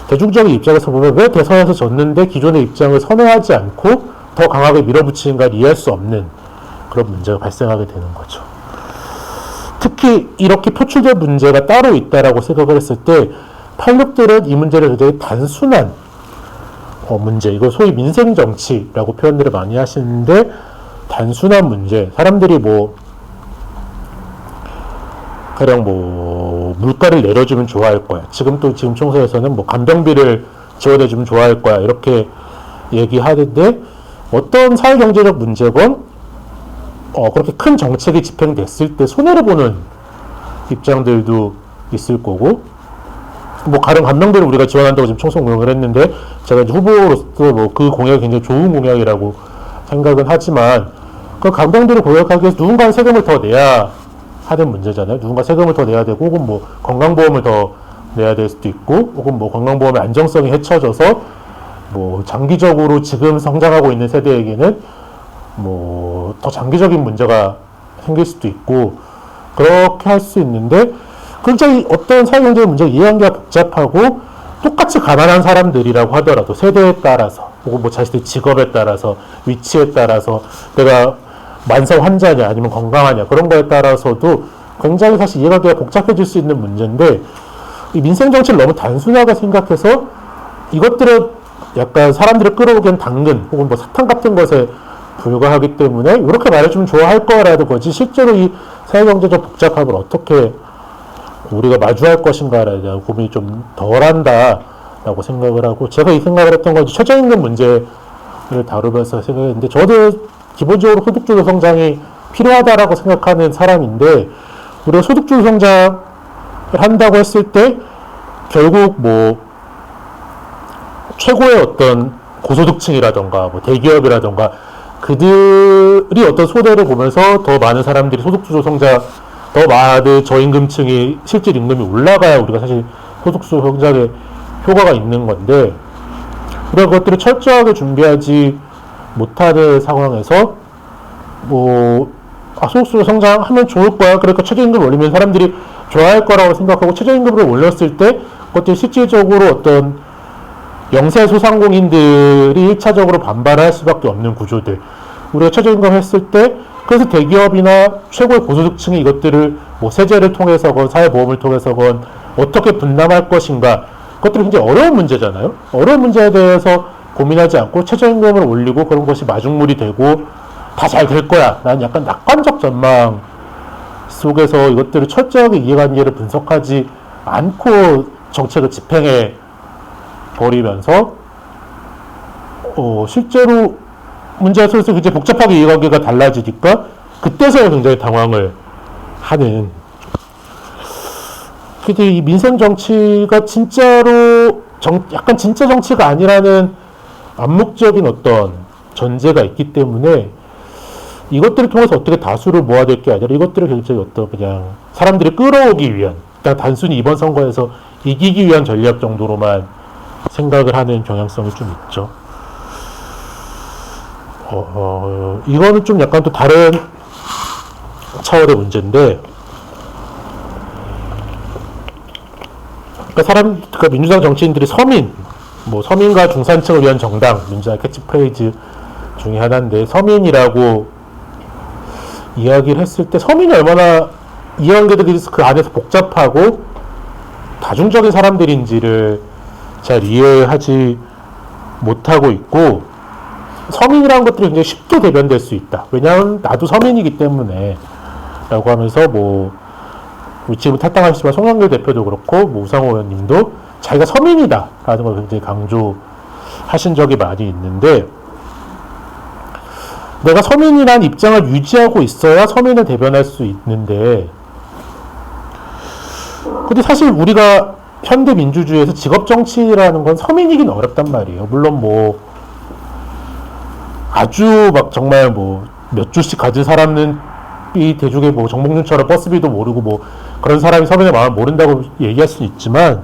대중적인 입장에서 보면 왜 대선에서 졌는데 기존의 입장을 선회하지 않고 더 강하게 밀어붙이는가를 이해할 수 없는 그런 문제가 발생하게 되는 거죠. 특히 이렇게 표출된 문제가 따로 있다라고 생각을 했을 때, 86들은 이 문제를 굉장히 단순한 문제, 이걸 소위 민생정치라고 표현들을 많이 하시는데, 단순한 문제, 사람들이 뭐 가령 뭐 물가를 내려주면 좋아할 거야, 지금 총선에서는 뭐 간병비를 지원해주면 좋아할 거야, 이렇게 얘기하는데, 어떤 사회경제적 문제건 그렇게 큰 정책이 집행됐을 때 손해를 보는 입장들도 있을 거고, 뭐 가령 간병비를 우리가 지원한다고 지금 총선 공약을 했는데, 제가 이제 후보로서 뭐 그 공약이 굉장히 좋은 공약이라고 생각은 하지만, 그 감정들을 고역하기 위해서 누군가는 세금을 더 내야 하는 문제잖아요. 누군가 세금을 더 내야 되고, 혹은 뭐 건강보험을 더 내야 될 수도 있고, 혹은 뭐 건강보험의 안정성이 해쳐져서 뭐 장기적으로 지금 성장하고 있는 세대에게는 뭐 더 장기적인 문제가 생길 수도 있고, 그렇게 할 수 있는데, 굉장히 어떤 사회경제의 문제가 이해하기가 복잡하고, 똑같이 가난한 사람들이라고 하더라도 세대에 따라서, 혹은 뭐 자신의 직업에 따라서, 위치에 따라서, 내가 만성 환자냐 아니면 건강하냐 그런 거에 따라서도 굉장히 사실 이해하기가 복잡해질 수 있는 문제인데, 이 민생정치를 너무 단순하게 생각해서 이것들을 약간 사람들을 끌어오기엔 당근 혹은 뭐 사탕 같은 것에 불과하기 때문에 이렇게 말해주면 좋아할 거라는 거지, 실제로 이 사회경제적 복잡함을 어떻게 우리가 마주할 것인가에 대한 고민이 좀 덜한다라고 생각을 하고, 제가 이 생각을 했던 건 최저임금 문제를 다루면서 생각했는데, 저도 기본적으로 소득주도 성장이 필요하다라고 생각하는 사람인데, 우리가 소득주도 성장을 한다고 했을 때 결국 뭐 최고의 어떤 고소득층이라던가 뭐 대기업이라던가 그들이 어떤 소대를 보면서 더 많은 사람들이 소득주도 성장, 더 많은 저임금층이 실질 임금이 올라가야 우리가 사실 소득주도 성장에 효과가 있는 건데, 우리가 그것들을 철저하게 준비하지 못하는 상황에서 뭐 소득주도 성장하면 좋을 거야, 그러니까 최저임금을 올리면 사람들이 좋아할 거라고 생각하고 최저임금을 올렸을 때 그것들이 실질적으로 어떤 영세 소상공인들이 1차적으로 반발할 수밖에 없는 구조들, 우리가 최저임금 했을 때 그래서 대기업이나 최고의 고소득층이 이것들을 뭐 세제를 통해서건 사회보험을 통해서건 어떻게 분담할 것인가, 그것들이 굉장히 어려운 문제잖아요. 어려운 문제에 대해서 고민하지 않고 최저임금을 올리고 그런 것이 마중물이 되고 다 잘 될 거야, 난 약간 낙관적 전망 속에서 이것들을 철저하게 이해관계를 분석하지 않고 정책을 집행해 버리면서 실제로 문제가 생겨서 굉장히 복잡하게 이해관계가 달라지니까 그때서야 굉장히 당황을 하는. 근데 이 민생 정치가 진짜로 약간 진짜 정치가 아니라는 암묵적인 어떤 전제가 있기 때문에 이것들을 통해서 어떻게 다수를 모아야 될 게 아니라 이것들을 굉장히 어떤 그냥 사람들이 끌어오기 위한, 그냥 단순히 이번 선거에서 이기기 위한 전략 정도로만 생각을 하는 경향성이 좀 있죠. 이거는 좀 약간 또 다른 차원의 문제인데, 그러니까 민주당 정치인들이 서민과 중산층을 위한 정당, 민주당 캐치프레이즈 중에 하나인데, 서민이라고 이야기를 했을 때 서민이 얼마나 이해관계들이 그 안에서 복잡하고 다중적인 사람들인지를 잘 이해하지 못하고 있고, 서민이라는 것들이 굉장히 쉽게 대변될 수 있다. 왜냐하면 나도 서민이기 때문에 라고 하면서 뭐 지금 탈당하시지만 송영길 대표도 그렇고 뭐 우상호 의원님도 자기가 서민이다 라는 걸 굉장히 강조하신 적이 많이 있는데, 내가 서민이란 입장을 유지하고 있어야 서민을 대변할 수 있는데, 근데 사실 우리가 현대 민주주의에서 직업 정치라는 건 서민이긴 어렵단 말이에요. 물론 뭐 아주 막 정말 뭐 몇 주씩 가진 사람은 이 대중에 뭐 정몽준처럼 버스비도 모르고 뭐 그런 사람이 서민의 마음을 모른다고 얘기할 수는 있지만,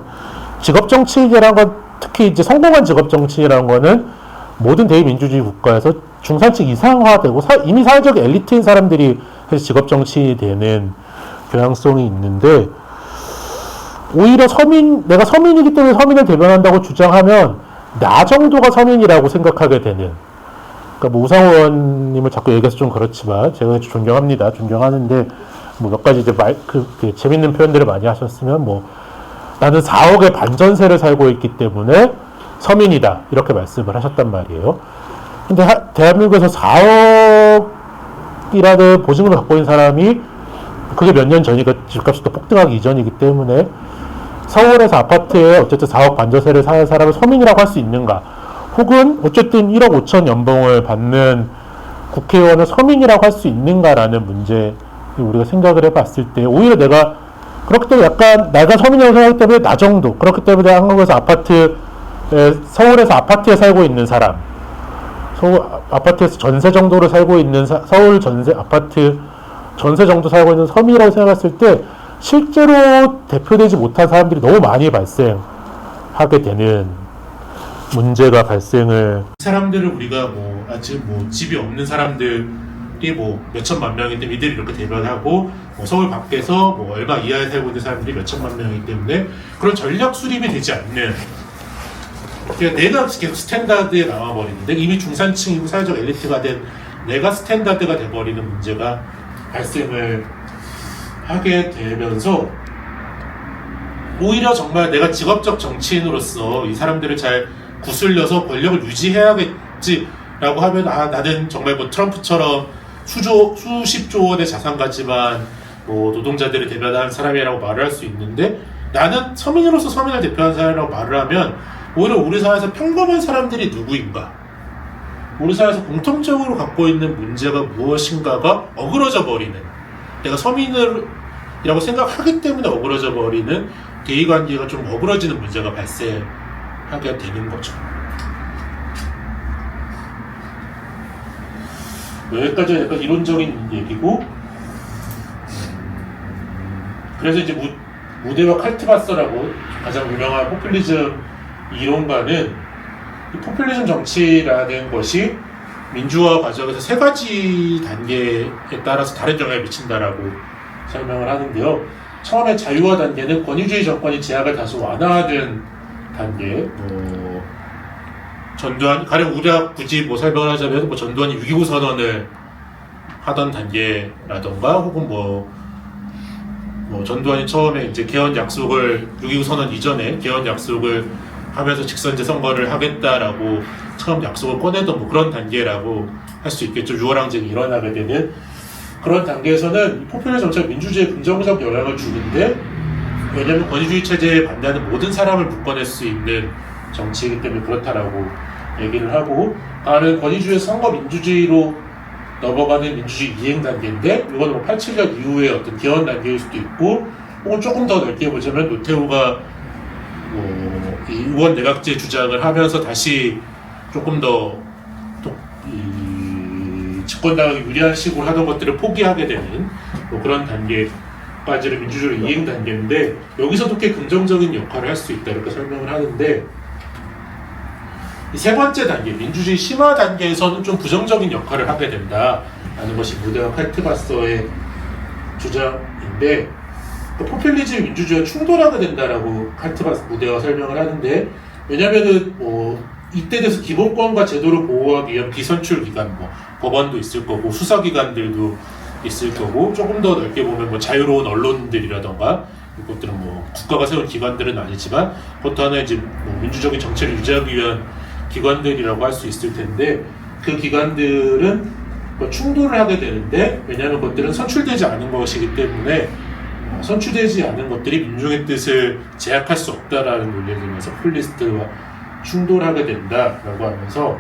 직업 정치라는 건, 특히 이제 성공한 직업 정치라는 거는 모든 대의민주주의 국가에서 중산층 이상화되고 이미 사회적 엘리트인 사람들이 직업 정치인이 되는 경향성이 있는데, 오히려 내가 서민이기 때문에 서민을 대변한다고 주장하면 나 정도가 서민이라고 생각하게 되는, 그러니까 뭐 우상호 의원님을 자꾸 얘기해서 좀 그렇지만 제가 존경합니다. 존경하는데 뭐 몇 가지 이제 재밌는 표현들을 많이 하셨으면 뭐 나는 4억의 반전세를 살고 있기 때문에 서민이다 이렇게 말씀을 하셨단 말이에요. 근데 대한민국에서 4억이라는 보증금을 갖고 있는 사람이 그게 몇 년 전이니까 집값이 또 폭등하기 이전이기 때문에 서울에서 아파트에 어쨌든 4억 반전세를 사는 사람을 서민이라고 할 수 있는가, 혹은 어쨌든 1억 5천 연봉을 받는 국회의원을 서민이라고 할 수 있는가라는 문제 우리가 생각을 해봤을 때, 오히려 내가 그렇기 때문에 약간 내가 서민이라고 생각하기 때문에 나 정도, 그렇기 때문에 한국에서 서울에서 아파트에 살고 있는 사람, 서울 아파트에서 전세 정도로 살고 있는 서울 전세 아파트 전세 정도 살고 있는 서민이라고 생각했을 때 실제로 대표되지 못한 사람들이 너무 많이 발생하게 되는 문제가 발생을 사람들을 우리가 뭐 아직 뭐 집이 없는 사람들이 뭐 몇천만 명인데 이들이 이렇게 대변하고 뭐 서울 밖에서 뭐 얼마 이하에 살고 있는 사람들이 몇천만 명이기 때문에 그런 전략 수립이 되지 않는 그러니까 내가 계속 스탠다드에 나와버리는데 이미 중산층이고 사회적 엘리트가 된 내가 스탠다드가 돼버리는 문제가 발생을 하게 되면서 오히려 정말 내가 직업적 정치인으로서 이 사람들을 잘 구슬려서 권력을 유지해야겠지라고 하면 나는 정말 뭐 트럼프처럼 수십조 원의 자산 가지만 뭐 노동자들을 대변하는 사람이라고 말을 할 수 있는데 나는 서민으로서 서민을 대표하는 사람이라고 말을 하면 오히려 우리 사회에서 평범한 사람들이 누구인가 우리 사회에서 공통적으로 갖고 있는 문제가 무엇인가가 어그러져 버리는 내가 서민이라고 생각하기 때문에 어그러져 버리는 대의관계가 좀 어그러지는 문제가 발생하게 되는 거죠. 여기까지는 약간 이론적인 얘기고 그래서 이제 무대와 칼트바서라고 가장 유명한 포퓰리즘 이론가는 이 포퓰리즘 정치라는 것이 민주화 과정에서 세 가지 단계에 따라서 다른 영향을 미친다라고 설명을 하는데요. 처음에 자유화 단계는 권위주의 정권이 제약을 다소 완화하는 단계, 전두환, 가령 우리가 굳이 뭐 설명을 하자면 뭐 전두환이 6.29 선언을 하던 단계라던가 혹은 뭐 전두환이 처음에 이제 개헌 약속을 6.29 선언 이전에 개헌 약속을 하면서 직선제 선거를 하겠다라고 처음 약속을 꺼내던 뭐 그런 단계라고 할 수 있겠죠. 유월항쟁이 일어나게 되는 그런 단계에서는 포퓰리즘 정치가 민주주의에 긍정적 영향을 주는데 왜냐하면 권위주의 체제에 반대하는 모든 사람을 묶어낼 수 있는 정치이기 때문에 그렇다라고 얘기를 하고 다음은 권위주의 선거 민주주의로 넘어가는 민주주의 이행 단계인데 이건 뭐 87년 이후의 어떤 개헌 단계일 수도 있고 혹은 조금 더 넓게 보자면 노태우가 이 의원 내각제 주장을 하면서 다시 조금 더 집권당이 유리한 식으로 하던 것들을 포기하게 되는 뭐 그런 단계까지를 민주주의 이행 단계인데 여기서도 꽤 긍정적인 역할을 할 수 있다 이렇게 설명을 하는데 이 세 번째 단계 민주주의 심화 단계에서는 좀 부정적인 역할을 하게 된다라는 것이 무대와 칼트바서의 주장인데 포퓰리즘 민주주의와 충돌하게 된다라고 칼트바스 무대와 설명을 하는데 왜냐면은 이때 돼서 기본권과 제도를 보호하기 위한 비선출 기관 법원도 있을 거고 수사기관들도 있을 거고 조금 더 넓게 보면 자유로운 언론들이라던가 이것들은 국가가 세운 기관들은 아니지만 그것도 하나 이제 민주적인 정체를 유지하기 위한 기관들이라고 할 수 있을 텐데 그 기관들은 충돌을 하게 되는데 왜냐하면 그것들은 선출되지 않은 것이기 때문에 선출되지 않은 것들이 민중의 뜻을 제약할 수 없다라는 논리를 들면서 포퓰리스트와 충돌하게 된다라고 하면서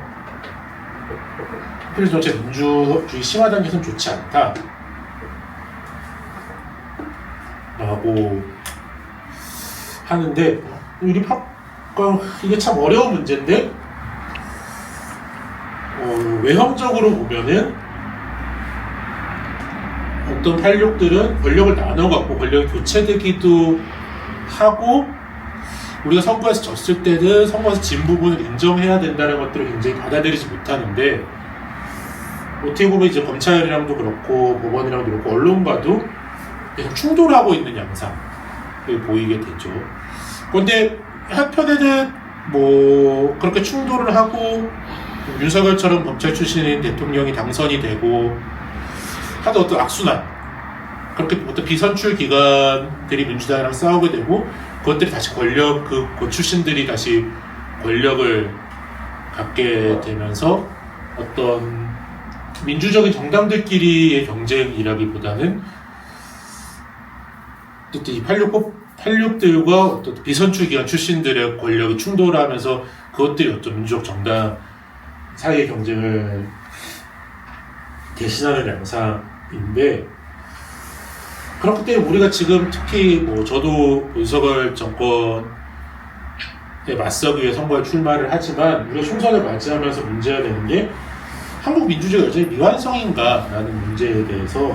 포퓰리즘 정치 민주주의 심화 단계에서는 좋지 않다 라고 하는데 우리 이게 참 어려운 문제인데 외형적으로 보면은 어떤 팔력들은 권력을 나눠갖고 권력이 교체되기도 하고 우리가 선거에서 졌을 때는 선거에서 진 부분을 인정해야 된다는 것들을 굉장히 받아들이지 못하는데 어떻게 보면 이제 검찰이랑도 그렇고 법원이랑도 그렇고 언론과도 계속 충돌하고 있는 양상을 보이게 되죠. 그런데 한편에는 그렇게 충돌을 하고 윤석열처럼 검찰 출신인 대통령이 당선이 되고 하도 어떤 악순환 그렇게 어떤 비선출 기관들이 민주당이랑 싸우게 되고 그것들이 다시 그 출신들이 다시 권력을 갖게 되면서 어떤 민주적인 정당들끼리의 경쟁이라기보다는 어쨌든 이 86들과 어떤 비선출 기관 출신들의 권력이 충돌하면서 그것들이 어떤 민주적 정당 사이의 경쟁을 대신하는 양상인데 그렇기 때문에 우리가 지금 특히 저도 윤석열 정권에 맞서기 위해 선거에 출마를 하지만 우리가 총선을 맞이하면서 문제가 되는 게 한국 민주주의가 여전히 미완성인가라는 문제에 대해서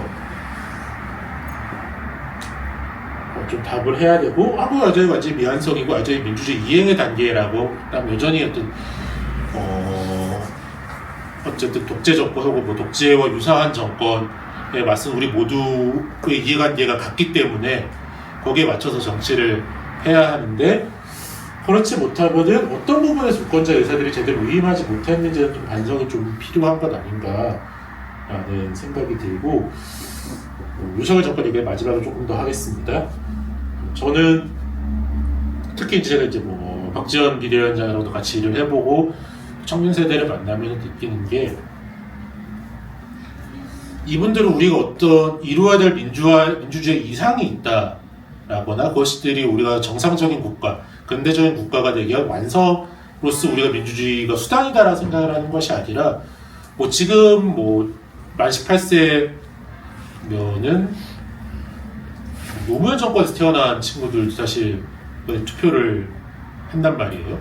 좀 답을 해야 되고, 한국 여전히 완전히 미완성이고 여전히 민주주의 이행의 단계라고, 그다음 여전히 어쨌든 독재 정권하고 뭐 독재와 유사한 정권에 맞선 우리 모두의 이해관계가 같기 때문에 거기에 맞춰서 정치를 해야 하는데, 그렇지 못하면은 어떤 부분에서 주권자 의사들이 제대로 위임하지 못했는지는 좀 반성이 좀 필요한 것 아닌가라는 생각이 들고, 윤석열 정권 얘기 마지막으로 조금 더 하겠습니다. 저는 특히 이제 제가 뭐 박지원 비대위원장이랑도 같이 일을 해보고 청년 세대를 만나면 느끼는 게, 이분들은 우리가 어떤 이루어야 될 민주주의 이상이 있다라거나 그것들이 우리가 정상적인 국가, 근대적인 국가가 되기 위한 완성으로서 우리가 민주주의가 수단이다라는 생각을 하는 것이 아니라, 뭐 지금 뭐 만 18세면은 노무현 정권에서 태어난 친구들 사실 투표를 한단 말이에요.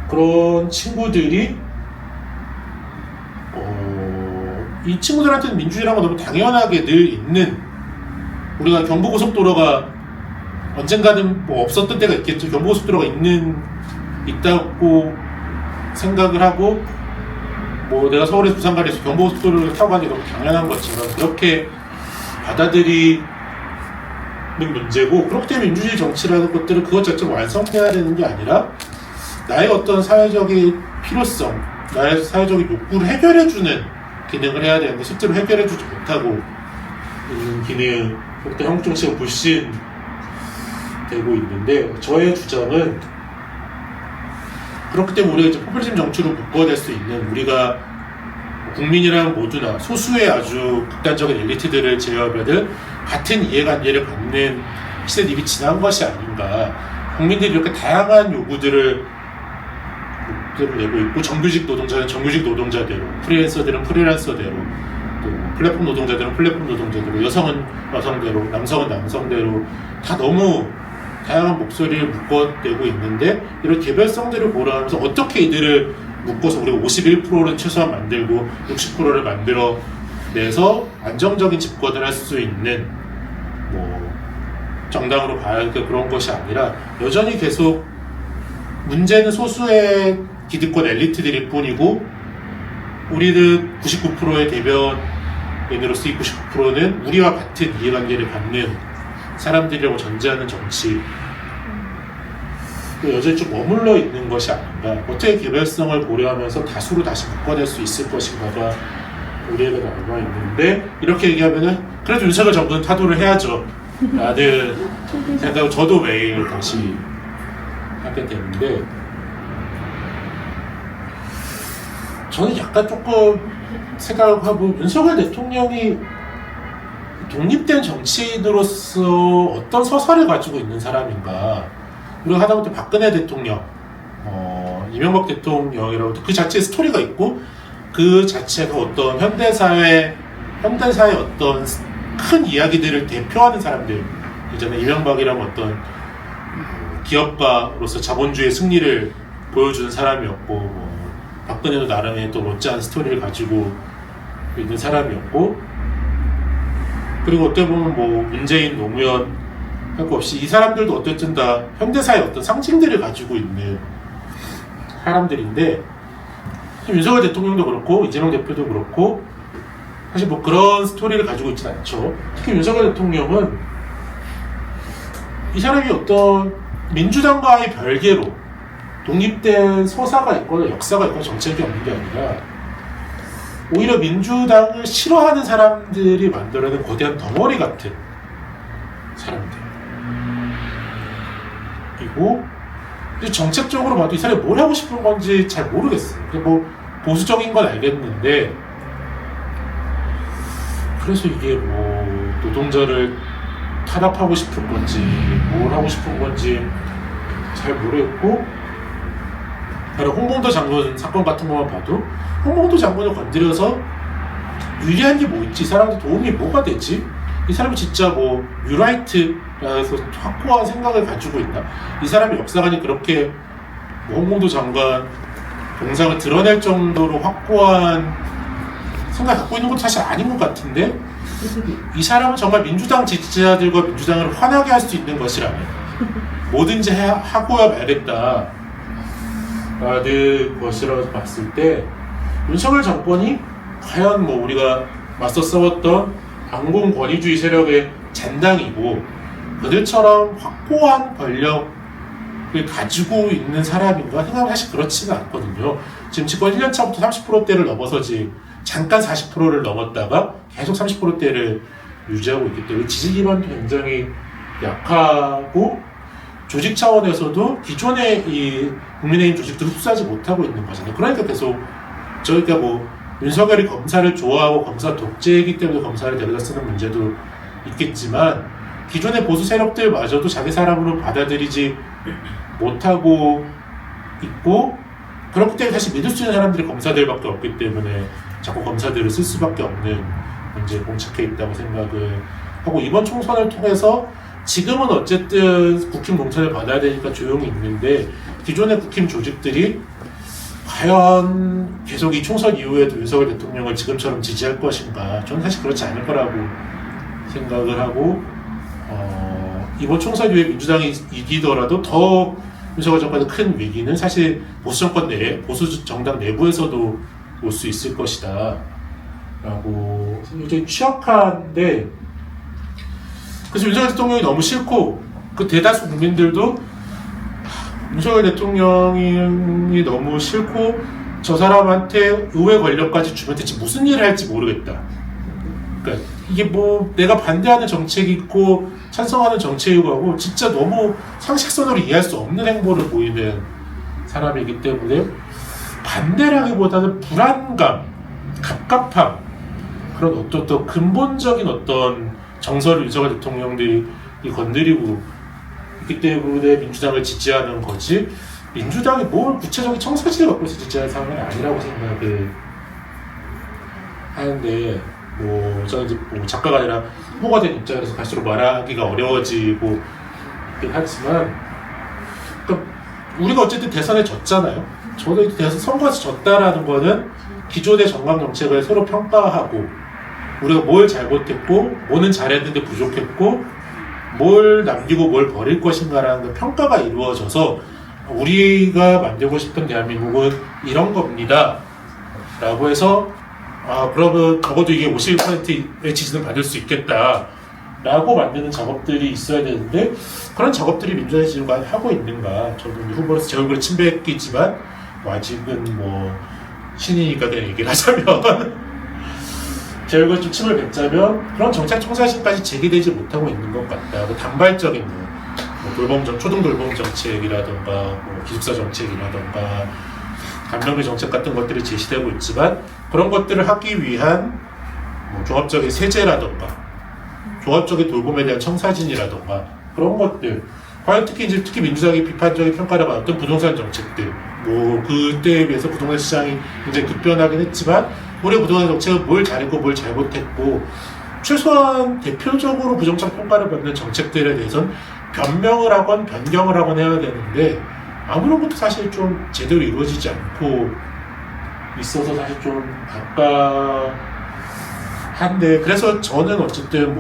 그런 친구들이 이 친구들한테는 민주주의라는 건 너무 당연하게 늘 있는, 우리가 경부고속도로가 언젠가는 뭐 없었던 때가 있겠죠. 경부고속도로가 있다고 생각을 하고, 뭐 내가 서울에서 부산 가려서 경부고속도로를 타고 가는 게 너무 당연한 것처럼 그렇게 받아들이는 문제고, 그렇기 때문에 민주주의 정치라는 것들은 그것 자체를 완성해야 되는 게 아니라 나의 어떤 사회적인 필요성, 나의 사회적인 욕구를 해결해주는 기능을 해야 되는데, 실제로 해결해주지 못하고 있는 기능, 그때 한국 정치가 불신되고 있는데, 저의 주장은 그렇기 때문에 우리가 이제 포퓰리즘 정치로 묶어낼 수 있는, 우리가 국민이랑 모두나 소수의 아주 극단적인 엘리트들을 제외하면은 같은 이해관계를 갖는 시대는 이미 지난 것이 아닌가. 국민들이 이렇게 다양한 요구들을 내고 있고, 정규직 노동자는 정규직 노동자대로, 프리랜서들은 프리랜서대로, 또 플랫폼 노동자들은 플랫폼 노동자대로, 여성은 여성대로, 남성은 남성대로 다 너무 다양한 목소리를 묶어내고 있는데, 이런 개별성들을 고려하면서 어떻게 이들을 묶어서 우리가 51%를 최소한 만들고 60%를 만들어내서 안정적인 집권을 할 수 있는 뭐 정당으로 봐야 할 그런 것이 아니라, 여전히 계속 문제는 소수의 기득권 엘리트들일 뿐이고, 우리는 99%의 대변인으로서 이 99%는 우리와 같은 이해관계를 갖는 사람들이라고 전제하는 정치, 여전히 좀 머물러 있는 것이 아닌가. 어떻게 개별성을 고려하면서 다수로 다시 묶어낼 수 있을 것인가가 우리에게 남아 있는데, 이렇게 얘기하면은 그래도 윤석열 정부는 타도를 해야죠 라는 생각을 저도 매일 다시 하게 되는데, 저는 약간 조금 생각을 하고, 윤석열 대통령이 독립된 정치인으로서 어떤 서사를 가지고 있는 사람인가. 우리가 하다못해 박근혜 대통령, 이명박 대통령이라고 그 자체의 스토리가 있고, 그 자체가 어떤 현대사의 어떤 큰 이야기들을 대표하는 사람들 이잖아요. 이명박이라면 어떤 기업가로서 자본주의 승리를 보여주는 사람이었고, 박근혜도 나름의 또 못지않은 스토리를 가지고 있는 사람이었고, 그리고 어떻게 보면 뭐 문재인, 노무현 할 거 없이 이 사람들도 어쨌든 다 현대사의 어떤 상징들을 가지고 있는 사람들인데, 윤석열 대통령도 그렇고 이재명 대표도 그렇고 사실 뭐 그런 스토리를 가지고 있진 않죠. 특히 윤석열 대통령은 이 사람이 어떤 민주당과의 별개로 독립된 서사가 있거나 역사가 있거나 정책이 없는 게 아니라, 오히려 민주당을 싫어하는 사람들이 만들어낸 거대한 덩어리 같은 사람들. 그리고 정책적으로 봐도 이 사람이 뭘 하고 싶은 건지 잘 모르겠어요. 뭐 보수적인 건 알겠는데, 그래서 이게 뭐 노동자를 탄압하고 싶은 건지 뭘 하고 싶은 건지 잘 모르겠고, 홍범도 장군 사건 같은 것만 봐도 홍범도 장군을 건드려서 유리한 게 뭐 있지? 이 사람한테 도움이 뭐가 되지? 이 사람이 진짜 뭐 뉴라이트라서 확고한 생각을 가지고 있나? 이 사람이 역사관이 그렇게 뭐 홍범도 장관 동상을 드러낼 정도로 확고한 생각 갖고 있는 것도 사실 아닌 것 같은데 이 사람은 정말 민주당 지지자들과 민주당을 화나게 할 수 있는 것이라면 뭐든지 하고야 말겠다 라는 것이라고 봤을 때 윤석열 정권이 과연 뭐 우리가 맞서 싸웠던 반공 권위주의 세력의 잔당이고 그들처럼 확고한 권력을 가지고 있는 사람인가 생각하면 사실 그렇지는 않거든요. 지금 집권 1년차부터 30%대를 넘어서지 잠깐 40%를 넘었다가 계속 30%대를 유지하고 있기 때문에 지지 기반도 굉장히 약하고 조직 차원에서도 기존의 이 국민의힘 조직도 흡수하지 못하고 있는 거잖아요. 그러니까 계속 저희가 뭐 윤석열이 검사를 좋아하고 검사 독재이기 때문에 검사를 데려다 쓰는 문제도 있겠지만 기존의 보수 세력들마저도 자기 사람으로 받아들이지 못하고 있고 그렇기 때문에 사실 믿을 수 있는 사람들이 검사들밖에 없기 때문에 자꾸 검사들을 쓸 수밖에 없는 문제에 봉착해 있다고 생각을 하고 이번 총선을 통해서 지금은 어쨌든 국힘 공천을 받아야 되니까 조용히 있는데 기존의 국힘 조직들이 과연 계속 이 총선 이후에도 윤석열 대통령을 지금처럼 지지할 것인가 저는 사실 그렇지 않을 거라고 생각을 하고 이번 총선 이후에 민주당이 이기더라도 더 윤석열 정권의 큰 위기는 사실 보수 정당 내부에서도 올 수 있을 것이다 라고 굉장히 취약한데 그래서 윤석열 대통령이 너무 싫고 그 대다수 국민들도 윤석열 대통령이 너무 싫고 저 사람한테 의회 권력까지 주면 대체 무슨 일을 할지 모르겠다. 그러니까 이게 뭐 내가 반대하는 정책이 있고 찬성하는 정책이고 진짜 너무 상식선으로 이해할 수 없는 행보를 보이는 사람이기 때문에 반대라기보다는 불안감, 갑갑함 그런 어떤 또 근본적인 어떤 정서를 윤석열 대통령들이 건드리고 있기 때문에 민주당을 지지하는 거지 민주당이 뭘 구체적인 청사진을 갖고 있어 지지하는 상황은 아니라고 생각을 하는데 뭐 저는 이제 뭐 작가가 아니라 후보가 된 입장에서 갈수록 말하기가 어려워지고 있긴 하지만 그러니까 우리가 어쨌든 대선에 졌잖아요. 저도 대선 선거에서 졌다라는 거는 기존의 정강 정책을 서로 평가하고 우리가 뭘 잘못했고 뭐는 잘했는데 부족했고 뭘 남기고 뭘 버릴 것인가라는 그 평가가 이루어져서 우리가 만들고 싶은 대한민국은 이런 겁니다 라고 해서 그러면 적어도 이게 51%의 지지는 받을 수 있겠다 라고 만드는 작업들이 있어야 되는데 그런 작업들이 민주당이 지금 하고 있는가 저도 후보로서 제 얼굴에 침 뱉기지만 아직은 뭐 신이니까 그냥 얘기를 하자면 제 얼굴에 좀 침을 뱉자면 그런 정책 청사진까지 제기되지 못하고 있는 것 같다. 단발적인 초등 돌봄 정책이라던가 기숙사 정책이라던가 감염의 정책 같은 것들이 제시되고 있지만 그런 것들을 하기 위한 종합적인 세제라던가 종합적인 돌봄에 대한 청사진이라던가 그런 것들 과연 특히 민주당이 비판적인 평가를 받았던 부동산 정책들 그때에 비해서 부동산 시장이 굉장히 급변하긴 했지만 올해 부동산 정책은 뭘 잘했고 뭘 잘못했고 최소한 대표적으로 부정적 평가를 받는 정책들에 대해서는 변명을 하건 변경을 하건 해야 되는데 아무런 것도 사실 좀 제대로 이루어지지 않고 있어서 사실 좀 한데 그래서 저는 어쨌든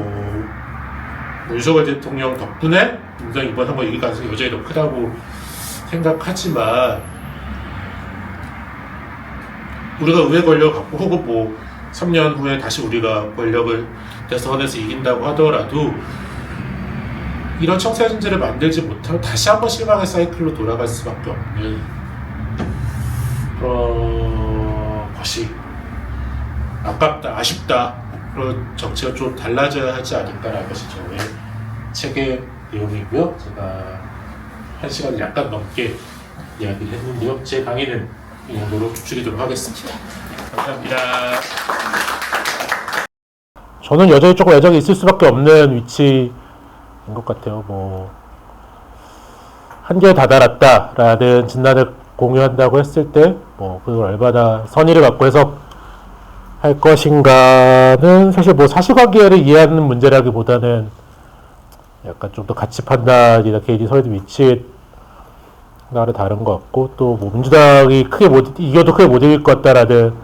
윤석열 대통령 덕분에 민주당 이번 선거 이길 가능성이 여전히 더 크다고 생각하지만 우리가 의회 권력을 갖고 혹은 3년 후에 다시 우리가 권력을 대선에서 이긴다고 하더라도 이런 청사진들을 만들지 못하고 다시 한번 실망의 사이클로 돌아갈 수밖에 없는 그런 것이 아깝다, 아쉽다 그런 정치가 좀 달라져야 하지 않을까라는 것이 저의 책의 내용이고요. 제가 1시간을 약간 넘게 이야기를 했는데요. 제 강의는 이 정도로 줄이도록 하겠습니다. 감사합니다. 저는 여전히 조금 애정이 있을 수밖에 없는 위치인 것 같아요. 한계에 다다랐다라는 진단을 공유한다고 했을 때, 그걸 얼마나 선의를 갖고 해석할 것인가는 사실 사실관계를 이해하는 문제라기보다는 약간 좀 더 가치 판단이나 개인이 서는 위치에 나를 다른 것 같고, 또 뭐 민주당이 크게 못 이겨도 크게 못 이길 것 같다라는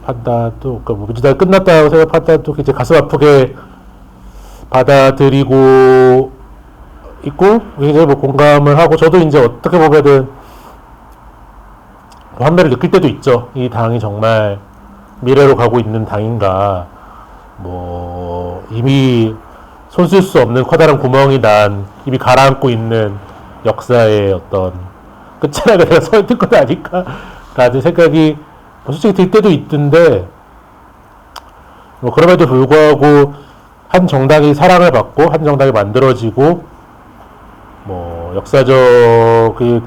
판단도, 그러니까 뭐 민주당이 끝났다고 생각 판단도 이제 가슴 아프게 받아들이고 있고, 굉장히 뭐 공감을 하고, 저도 이제 어떻게 보면은 환멸을 느낄 때도 있죠. 이 당이 정말 미래로 가고 있는 당인가. 뭐 이미 손쓸 수 없는 커다란 구멍이 난 이미 가라앉고 있는 역사의 어떤 끝자락에 내가 서 있는 건 아닐까 라는 생각이 솔직히 들 때도 있던데, 뭐 그럼에도 불구하고 한 정당이 사랑을 받고 한 정당이 만들어지고, 뭐 역사적인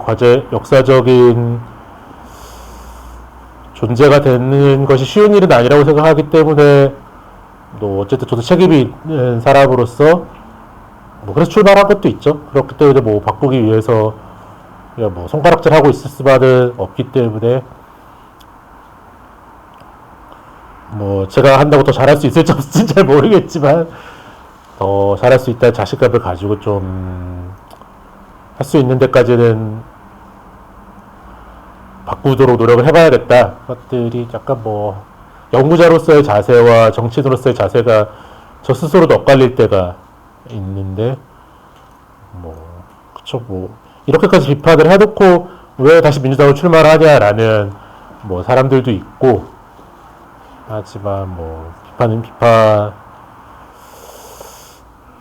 존재가 되는 것이 쉬운 일은 아니라고 생각하기 때문에, 또 어쨌든 저도 책임이 있는 사람으로서 뭐 그래서 출마한 것도 있죠. 그렇기 때문에 뭐 바꾸기 위해서 뭐 손가락질 하고 있을 수만은 없기 때문에, 뭐 제가 한다고 더 잘할 수 있을지 없을지 잘 모르겠지만, 더 잘할 수 있다는 자신감을 가지고 좀 할 수 있는 데까지는 바꾸도록 노력을 해봐야겠다. 것들이 약간 뭐 연구자로서의 자세와 정치인으로서의 자세가 저 스스로도 엇갈릴 때가 있는데, 뭐 그쵸, 뭐 이렇게까지 비판을 해놓고 왜 다시 민주당으로 출마를 하냐라는 뭐 사람들도 있고, 하지만 뭐 비판은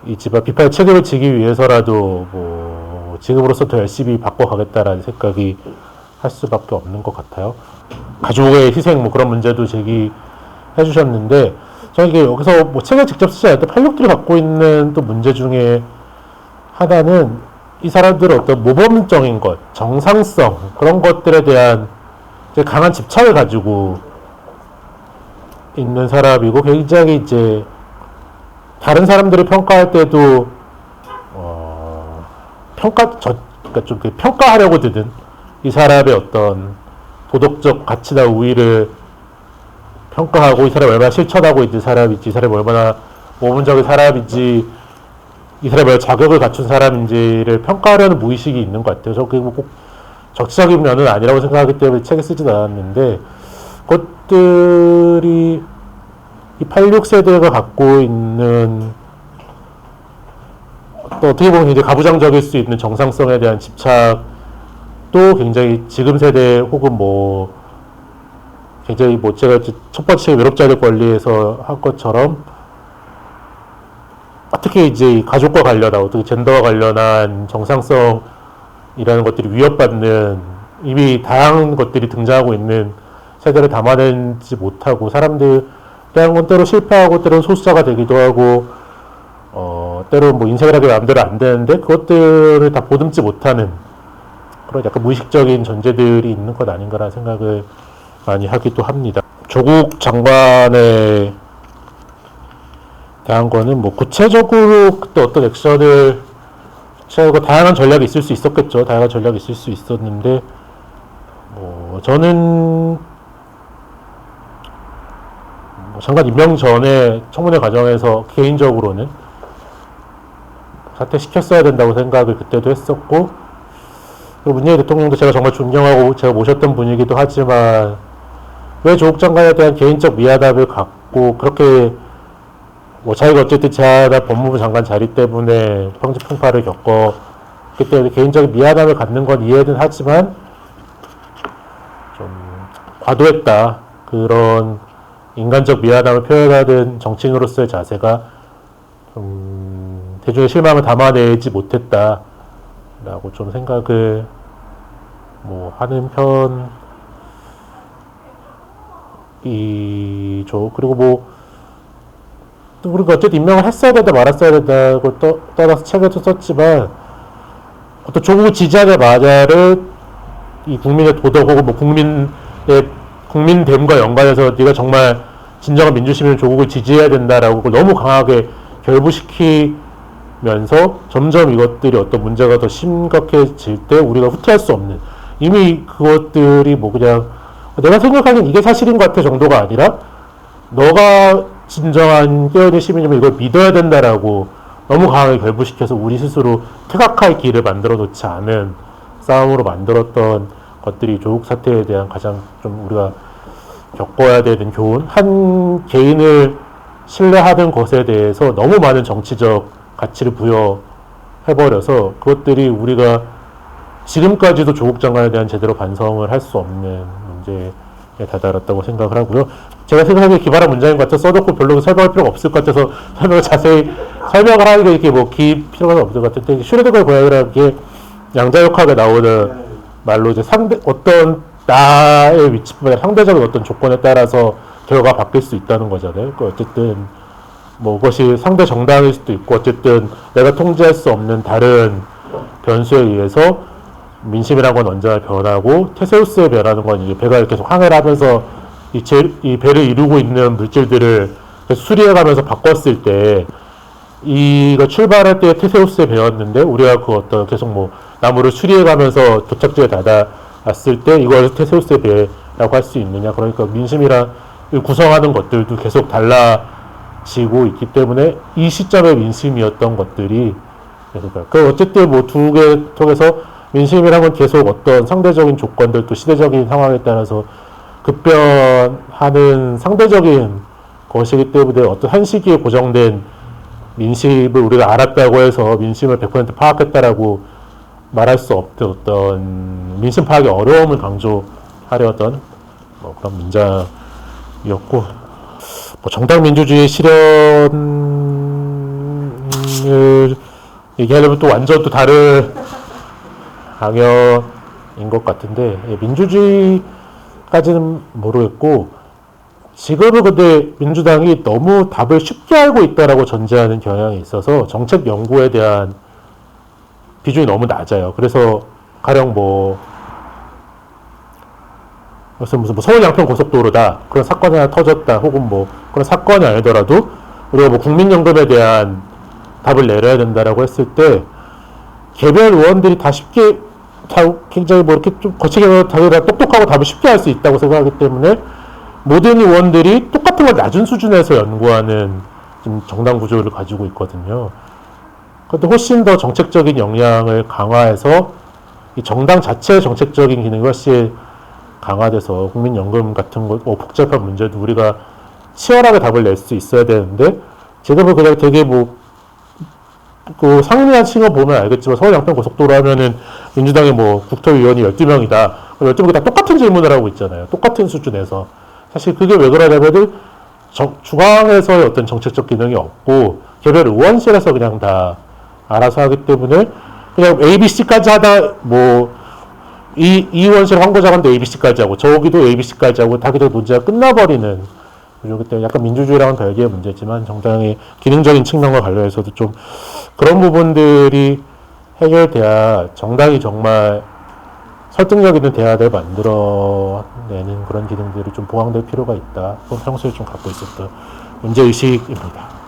비판이지만 비판의 책임을 지기 위해서라도 뭐 지금으로서 더 열심히 바꿔가겠다라는 생각이 할 수밖에 없는 것 같아요. 가족의 희생 뭐 그런 문제도 제기해 주셨는데, 저는 이게 여기서 뭐 책을 직접 쓰지 않을 때 86들이 갖고 있는 또 문제 중에 하나는 이 사람들의 어떤 모범적인 것, 정상성 그런 것들에 대한 이제 강한 집착을 가지고 있는 사람이고, 굉장히 이제 다른 사람들을 평가할 때도 그러니까 좀 평가하려고 드는 이 사람의 어떤 도덕적 가치나 우위를 평가하고, 이 사람이 얼마나 실천하고 있는 사람인지, 이 사람이 얼마나 모범적인 사람인지, 이 사람이 얼마나 자격을 갖춘 사람인지를 평가하려는 무의식이 있는 것 같아요. 저 그게 뭐 꼭 적시적인 면은 아니라고 생각하기 때문에 책에 쓰진 않았는데, 그것들이 이 86세대가 갖고 있는 또 어떻게 보면 굉장히 가부장적일 수 있는 정상성에 대한 집착도 굉장히 지금 세대 혹은 뭐 굉장히 뭐 제가 첫 번째 외롭자들 권리에서 한 것처럼 어떻게 이제 가족과 관련한 어떻게 젠더와 관련한 정상성이라는 것들이 위협받는 이미 다양한 것들이 등장하고 있는 세대를 담아내지 못하고, 사람들 때로는 때로 실패하고 때로는 소수자가 되기도 하고, 때로는 뭐 인생을 하기 마음대로 안 되는데 그것들을 다 보듬지 못하는 그런 약간 무의식적인 존재들이 있는 것 아닌가라는 생각을 많이 하기도 합니다. 조국 장관에 대한 거는 뭐 구체적으로 그때 어떤 액션을 취하고 다양한 전략이 있을 수 있었겠죠. 다양한 전략이 있을 수 있었는데, 뭐 저는 뭐 장관 임명 전에 청문회 과정에서 개인적으로는 사퇴시켰어야 된다고 생각을 그때도 했었고, 그리고 문재인 대통령도 제가 정말 존경하고 제가 모셨던 분이기도 하지만, 왜 조국 장관에 대한 개인적 미안함을 갖고 그렇게 뭐 자기가 어쨌든 제하나 법무부 장관 자리 때문에 평지풍파를 겪었기 때문에 개인적인 미안함을 갖는 건 이해는 하지만 좀 과도했다. 그런 인간적 미안함을 표현하는 정치인으로서의 자세가 대중의 실망을 담아내지 못했다라고 좀 생각을 뭐 하는 편이죠. 그리고 뭐 우리가 어쨌든 임명을 했어야 된다 말았어야 된다고 떠나서 책에도 썼지만, 어떤 조국을 지지하는 마냐를 이 국민의 도덕 혹은 뭐 국민됨과 연관해서 네가 정말 진정한 민주시민은 조국을 지지해야 된다라고 너무 강하게 결부시키면서 점점 이것들이 어떤 문제가 더 심각해질 때 우리가 후퇴할 수 없는, 이미 그것들이 뭐 그냥 내가 생각하기엔 이게 사실인 것 같아 정도가 아니라, 너가 진정한 깨어있는 시민이면 이걸 믿어야 된다라고 너무 강하게 결부시켜서 우리 스스로 퇴각할 길을 만들어 놓지 않은 싸움으로 만들었던 것들이 조국 사태에 대한 가장 좀 우리가 겪어야 되는 교훈, 한 개인을 신뢰하는 것에 대해서 너무 많은 정치적 가치를 부여해버려서 그것들이 우리가 지금까지도 조국 장관에 대한 제대로 반성을 할 수 없는 문제에 다다랐다고 생각을 하고요. 제가 생각하기에 기발한 문장인 것 같아서 써놓고 별로 설명할 필요가 없을 것 같아서 설명을 자세히 설명을 하기가 이렇게 뭐 필요가 없을 것 같은데, 슈레딩거의 고양이라는 게 양자역학에 나오는 말로 이제 어떤 나의 위치뿐만 아니라 상대적인 어떤 조건에 따라서 결과가 바뀔 수 있다는 거잖아요. 그러니까 어쨌든 뭐 그것이 상대 정당일 수도 있고 어쨌든 내가 통제할 수 없는 다른 변수에 의해서 민심이라는 건 언제나 변하고 테세우스에 변하는 건 이제 배가 계속 항해를 하면서 이 배를 이루고 있는 물질들을 계속 수리해가면서 바꿨을 때 이가 출발할 때 테세우스에 배웠는데 우리가 그 어떤 계속 뭐 나무를 수리해가면서 도착지에 닿았을 때 이걸 테세우스의 배라고 할 수 있느냐. 그러니까 민심이랑 구성하는 것들도 계속 달라지고 있기 때문에 이 시점의 민심이었던 것들이 그 어쨌든 뭐 두 개 통해서 민심이란 건 계속 어떤 상대적인 조건들 또 시대적인 상황에 따라서 급변하는 상대적인 것이기 때문에 어떤 한 시기에 고정된 민심을 우리가 알았다고 해서 민심을 100% 파악했다라고 말할 수 없던 어떤 민심 파악의 어려움을 강조하려던 뭐 그런 문장이었고, 뭐 정당 민주주의 실현을 얘기하려면 또 완전 또 다른 강연인 것 같은데, 민주주의까지는 모르겠고 지금은 근데 민주당이 너무 답을 쉽게 알고 있다라고 전제하는 경향이 있어서 정책 연구에 대한 비중이 너무 낮아요. 그래서 가령 무슨 서울 양평 고속도로다 그런 사건이 하나 터졌다 혹은 뭐 그런 사건이 아니더라도 우리가 뭐 국민연금에 대한 답을 내려야 된다라고 했을 때 개별 의원들이 다 쉽게 굉장히 뭐 이렇게 좀 거치게 다 똑똑하고 답을 쉽게 할 수 있다고 생각하기 때문에 모든 의원들이 똑같은 걸 낮은 수준에서 연구하는 좀 정당 구조를 가지고 있거든요. 그런데 훨씬 더 정책적인 역량을 강화해서 이 정당 자체의 정책적인 기능이 훨씬 강화돼서 국민연금 같은 거 복잡한 문제도 우리가 치열하게 답을 낼 수 있어야 되는데 지금은 그냥 되게 그 상미한 층을 보면 알겠지만 서울 양평 고속도로 하면은 민주당의 뭐 국토위원이 12명이다. 12명이 다 똑같은 질문을 하고 있잖아요. 똑같은 수준에서. 사실 그게 왜 그러냐면은 중앙에서의 어떤 정책적 기능이 없고 개별 의원실에서 그냥 다 알아서 하기 때문에 그냥 ABC까지 하다 이 의원실 황보자관도 ABC까지 하고 저기도 ABC까지 하고 다 그냥 논제가 끝나버리는 그렇기 때문에 약간 민주주의랑은 별개의 문제지만 정당의 기능적인 측면과 관련해서도 좀 그런 부분들이 해결돼야 정당이 정말 설득력 있는 대화를 만들어내는 그런 기능들이 좀 보강될 필요가 있다. 그건 평소에 좀 갖고 있었던 문제의식입니다.